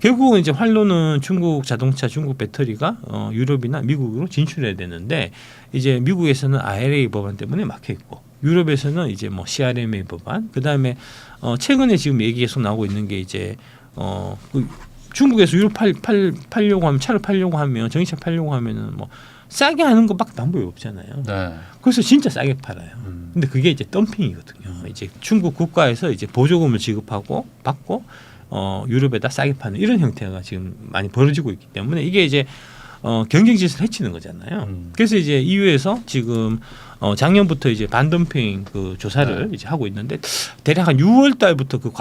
결국은 이제 활로는 중국 자동차, 중국 배터리가 유럽이나 미국으로 진출해야 되는데 이제 미국에서는 IRA 법안 때문에 막혀 있고 유럽에서는 이제 뭐 CRMA 법안, 그 다음에 최근에 지금 얘기 계속 나오고 있는 게 이제 그 중국에서 유럽 팔려고 하면 차를 팔려고 하면 전기차 팔려고 하면은 뭐 싸게 하는 것밖에 방법이 없잖아요. 그래서 진짜 싸게 팔아요. 근데 그게 이제 덤핑이거든요. 이제 중국 국가에서 이제 보조금을 지급하고 받고 유럽에다 싸게 파는 이런 형태가 지금 많이 벌어지고 있기 때문에 이게 이제 경쟁 질서를 해치는 거잖아요. 그래서 이제 EU에서 지금 작년부터 이제 반덤핑 그 조사를 이제 하고 있는데 대략 한 6월 달부터 그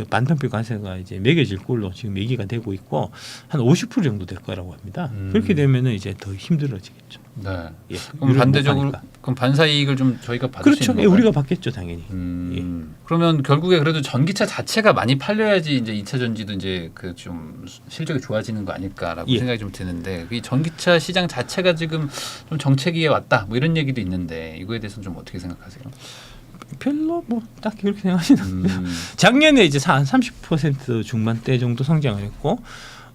반덤핑 관세가 이제 매겨질 걸로 지금 얘기가 되고 있고 한 50% 정도 될 거라고 합니다. 그렇게 되면은 이제 더 힘들어지겠죠. 예. 그럼 반대적으로 그럼 반사 이익을 좀 저희가 받을 수 있는 건가요? 우리가 받겠죠, 당연히. 그러면 결국에 그래도 전기차 자체가 많이 팔려야지 이제 2차 전지도 이제 그 좀 실적이 좋아지는 거 아닐까라고 생각이 좀 드는데 이 전기차 시장 자체가 지금 좀 정체기에 왔다 뭐 이런 얘기도 있는데 이거에 대해서는 좀 어떻게 생각하세요? 별로 뭐 딱히 그렇게 생각하지는 않고요. 작년에 이제 한 30% 중반대 정도 성장을 했고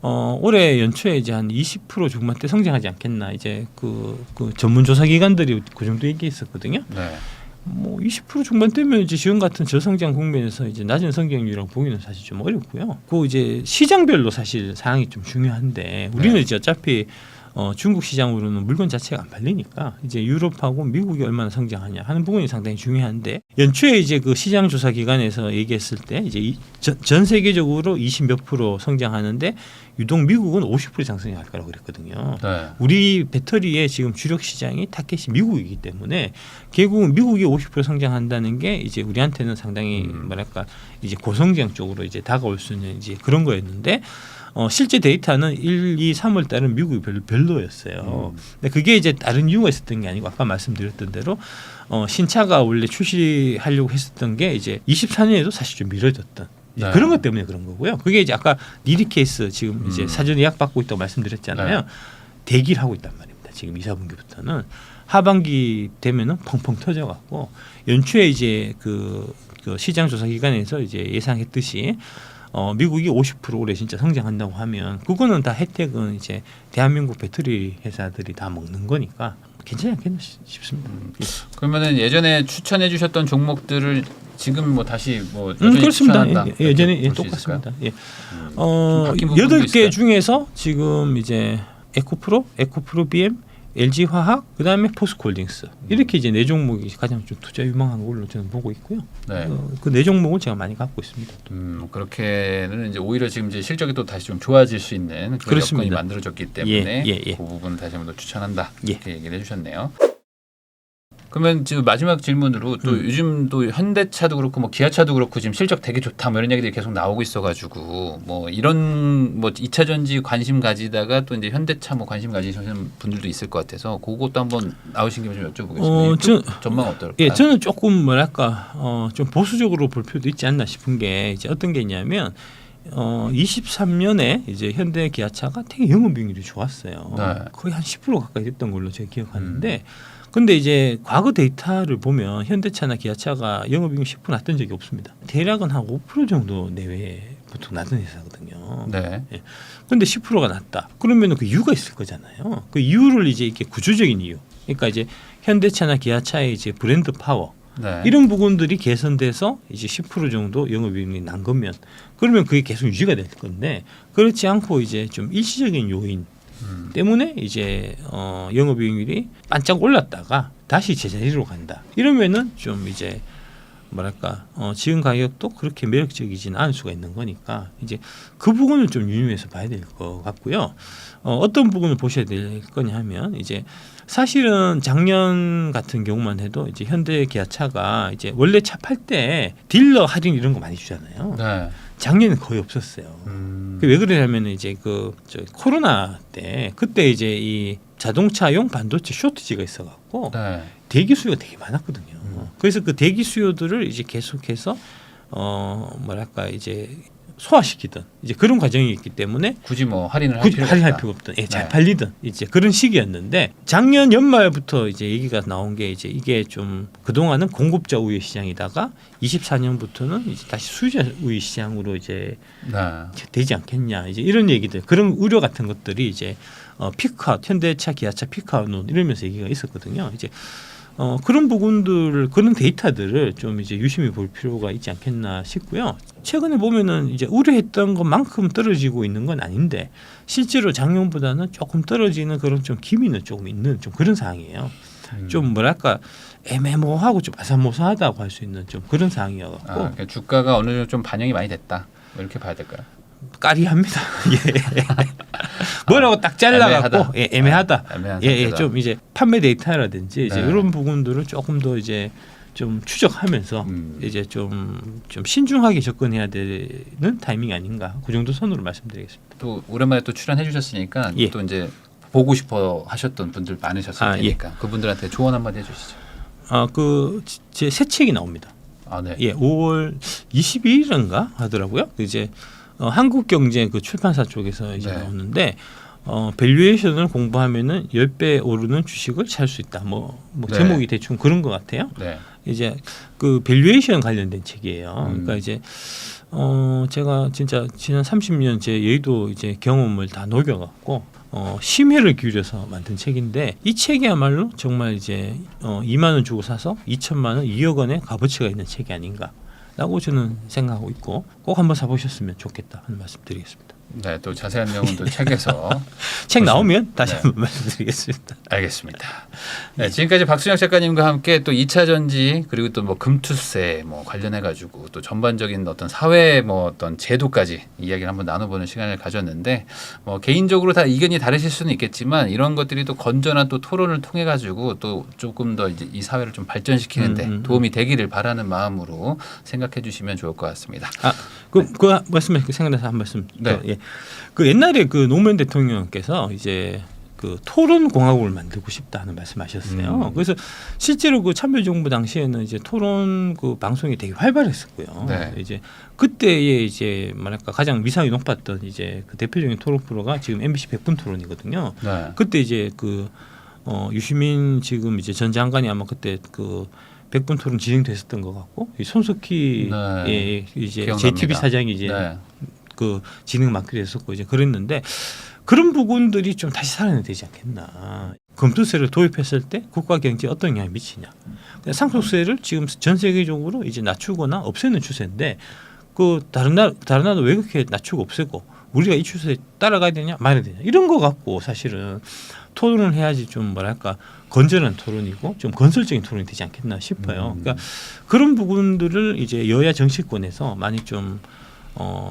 올해 연초에 이제 한 20% 중반대 성장하지 않겠나 이제 그 전문 조사 기관들이 그 정도 얘기했었거든요. 네. 뭐 20% 중반대면 이제 지금 같은 저성장 국면에서 이제 낮은 성장률이라고 보기는 사실 좀 어렵고요. 그 이제 시장별로 사실 상황이 좀 중요한데 우리는 네. 이제 어차피 중국 시장으로는 물건 자체가 안 팔리니까 이제 유럽하고 미국이 얼마나 성장하냐 하는 부분이 상당히 중요한데 연초에 이제 그 시장 조사 기관에서 얘기했을 때 이제 전 세계적으로 20몇 프로 성장하는데 유독 미국은 50% 이상 성장할 거라고 그랬거든요. 네. 우리 배터리의 지금 주력 시장이 타켓이 미국이기 때문에 결국 미국이 50% 성장한다는 게 이제 우리한테는 상당히 뭐랄까 이제 고성장 쪽으로 이제 다가올 수 있는 이제 그런 거였는데. 실제 데이터는 1, 2, 3월 달은 미국이 별로였어요. 근데 그게 이제 다른 이유가 있었던 게 아니고 아까 말씀드렸던 대로 신차가 원래 출시하려고 했었던 게 이제 24년에도 사실 좀 미뤄졌던 네. 그런 것 때문에 그런 거고요. 그게 이제 아까 니리 케이스 지금 이제 사전 예약 받고 있다고 말씀드렸잖아요. 네. 대기를 하고 있단 말입니다. 지금 2, 4분기부터는 하반기 되면은 펑펑 터져갖고 연초에 이제 그 시장 조사 기관에서 이제 예상했듯이. 미국이 50% 올해 진짜 성장한다고 하면 그거는 다 혜택은 이제 대한민국 배터리 회사들이 다 먹는 거니까 괜찮지 않겠나 싶습니다. 그러면은 예전에 추천해 주셨던 종목들을 지금 뭐 다시 뭐 그렇습니다. 추천한다. 예전에 똑같습니다. 예. 좀 바뀐 부분도 8개 있을까요? 중에서 지금 이제 에코프로 BM, LG화학, 그다음에 포스코홀딩스 이렇게 이제 네 종목이 가장 좀 투자 유망한 걸로 저는 보고 있고요. 네. 그 네 종목을 제가 많이 갖고 있습니다. 그렇게는 이제 오히려 지금 이제 실적이 또 다시 좀 좋아질 수 있는 그런 그렇습니다. 여건이 만들어졌기 때문에 예. 그 부분 다시 한번 더 추천한다 예. 이렇게 얘기를 해주셨네요. 그러면 지금 마지막 질문으로 또 요즘 또 현대차도 그렇고 뭐 기아차도 그렇고 지금 실적 되게 좋다 뭐 이런 얘기들이 계속 나오고 있어가지고 뭐 이런 뭐 2차 전지 관심 가지다가 또 이제 현대차 뭐 관심 가지시는 분들도 있을 것 같아서 그것도 한번 나오신 김에 좀 여쭤보겠습니다. 전망 어떨까요? 예, 저는 조금 뭐랄까 좀 보수적으로 볼 필요도 있지 않나 싶은 게 이제 어떤 게 있냐면 23년에 이제 현대 기아차가 되게 영업이익률이 좋았어요. 네. 거의 한 10% 가까이 됐던 걸로 제가 기억하는데. 근데 이제 과거 데이터를 보면 현대차나 기아차가 영업이익률 10% 났던 적이 없습니다. 대략은 한 5% 정도 내외에 보통 나던 회사거든요. 네. 예. 근데 10%가 났다. 그러면 그 이유가 있을 거잖아요. 그 이유를 이제 이렇게 구조적인 이유. 그러니까 이제 현대차나 기아차의 이제 브랜드 파워 네. 이런 부분들이 개선돼서 이제 10% 정도 영업이익률이 난 거면 그러면 그게 계속 유지가 될 건데 그렇지 않고 이제 좀 일시적인 요인 때문에 이제 영업이익률이 반짝 올랐다가 다시 제자리로 간다. 이러면은 좀 이제 뭐랄까 지금 가격도 그렇게 매력적이지는 않을 수가 있는 거니까 이제 그 부분을 좀 유념해서 봐야 될 것 같고요. 어떤 부분을 보셔야 될 거냐 하면 이제 사실은 작년 같은 경우만 해도 이제 현대 기아차가 이제 원래 차 팔 때 딜러 할인 이런 거 많이 주잖아요. 네. 작년에 거의 없었어요. 왜 그러냐면 이제 저 코로나 때 그때 이제 이 자동차용 반도체 쇼티지가 있어갖고 네. 대기 수요가 되게 많았거든요. 그래서 그 대기 수요들을 이제 계속해서 뭐랄까 이제 소화시키던 이제 그런 과정이 있기 때문에 굳이 뭐 할인을 굳이 할인할 없다. 필요가 없던 잘 네. 팔리던 이제 그런 시기였는데 작년 연말부터 이제 얘기가 나온 게 이제 이게 좀 그동안은 공급자 우위 시장이다가 24년부터는 이제 다시 수요자 우위 시장으로 이제 네. 되지 않겠냐 이제 이런 얘기들 그런 우려 같은 것들이 이제 피크아웃 현대차 기아차 피크아웃론 이러면서 얘기가 있었거든요. 이제 그런 부분들 그런 데이터들을 좀 이제 유심히 볼 필요가 있지 않겠나 싶고요. 최근에 보면은 이제 우려했던 것만큼 떨어지고 있는 건 아닌데 실제로 작년보다는 조금 떨어지는 그런 좀 기미는 조금 있는 좀 그런 상황이에요. 좀 뭐랄까 애매모호하고 좀 아사모사하다고 할 수 있는 좀 그런 상황이어갖고 그러니까 주가가 어느 정도 좀 반영이 많이 됐다. 뭐 이렇게 봐야 될까요? 까리합니다. 예. 뭐라고 딱 잘라갖고 애매하다. 애매한 예, 좀 이제 판매 데이터라든지 이제 네. 이런 부분들을 조금 더 이제 좀 추적하면서 이제 좀 신중하게 접근해야 되는 타이밍이 아닌가 그 정도 선으로 말씀드리겠습니다. 또 오랜만에 또 출연해 주셨으니까 예. 또 이제 보고 싶어 하셨던 분들 많으셨을 테니까 그분들한테 조언 한마디 해주시죠. 제 새 책이 나옵니다. 아, 네. 예, 5월 22일인가 하더라고요. 이제 한국경제 그 출판사 쪽에서 이제 네. 나오는데 밸류에이션을 공부하면은 10배 오르는 주식을 살 수 있다. 뭐 네. 제목이 대충 그런 것 같아요. 네. 이제 그 밸류에이션 관련된 책이에요. 그러니까 이제 제가 진짜 지난 30년 제 여의도 이제 경험을 다 녹여갖고 심혈을 기울여서 만든 책인데 이 책이야말로 정말 이제 2만 원 주고 사서 2천만 원, 2억 원의 값어치가 있는 책이 아닌가라고 저는 생각하고 있고 꼭 한번 사보셨으면 좋겠다 하는 말씀드리겠습니다. 네, 또 자세한 내용은 또 책에서 책 나오면 다시 한번 말씀드리겠습니다. 알겠습니다. 네, 지금까지 박순영 작가님과 함께 또 2차 전지 그리고 또 뭐 금투세 뭐 관련해 가지고 또 전반적인 어떤 사회 뭐 어떤 제도까지 이야기를 한번 나눠보는 시간을 가졌는데 뭐 개인적으로 다 의견이 다르실 수는 있겠지만 이런 것들이 또 건전한 또 토론을 통해 가지고 또 조금 더 이제 이 사회를 좀 발전시키는데 도움이 되기를 바라는 마음으로 생각해 주시면 좋을 것 같습니다. 그 말씀에 생각나서 한 말씀. 네. 예. 그 옛날에 그 노무현 대통령께서 이제 그 토론 공화국을 만들고 싶다는 말씀하셨어요. 그래서 실제로 그 참여정부 당시에는 이제 토론 그 방송이 되게 활발했었고요. 네. 이제 그때에 이제 뭐랄까 가장 위상이 높았던 이제 그 대표적인 토론 프로가 지금 MBC 100분 토론이거든요. 네. 그때 이제 그 유시민 지금 이제 전 장관이 아마 그때 그 100분 토론 진행됐었던 것 같고 손석희 네. 이제 기억납니다. JTB 사장이 이제 네. 그 진행 맡기로 했었고 이제 그랬는데 그런 부분들이 좀 다시 살아내야 되지 않겠나. 금투세를 도입했을 때 국가 경제에 어떤 영향이 미치냐. 상속세를 지금 전 세계적으로 이제 낮추거나 없애는 추세인데 그 다른 나라 왜 그렇게 낮추고 없애고 우리가 이 추세에 따라가야 되냐 말아야 되냐 이런 거 갖고 사실은 토론을 해야지 좀 뭐랄까 건전한 토론이고 좀 건설적인 토론이 되지 않겠나 싶어요. 그러니까 그런 부분들을 이제 여야 정치권에서 많이 좀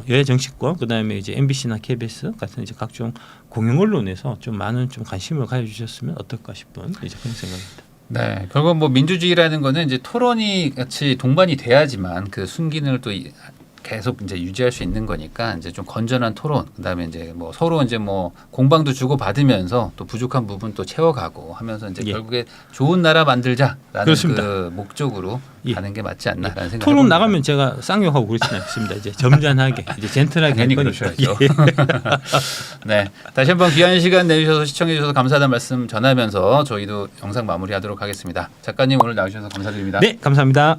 여야 정치권 그다음에 이제 MBC나 KBS 같은 이제 각종 공영 언론에서 좀 많은 좀 관심을 가져주셨으면 어떨까 싶은 이제 그런 생각입니다. 네, 결국 뭐 민주주의라는 거는 이제 토론이 같이 동반이 돼야지만 그 순기능을 또 계속 이제 유지할 수 있는 거니까 이제 좀 건전한 토론, 그다음에 이제 뭐 서로 이제 뭐 공방도 주고 받으면서 또 부족한 부분 또 채워가고 하면서 이제 결국에 좋은 나라 만들자라는 그렇습니다. 그 목적으로 가는 게 맞지 않나라는 생각. 토론 나가면 제가 쌍욕하고 그렇지는 않습니다. 이제 점잖하게 이제 젠틀하게 당연히 할 거니까. 그러셔야죠. 네, 다시 한번 귀한 시간 내주셔서 시청해 주셔서 감사하다는 말씀 전하면서 저희도 영상 마무리하도록 하겠습니다. 작가님 오늘 나와주셔서 감사드립니다. 네, 감사합니다.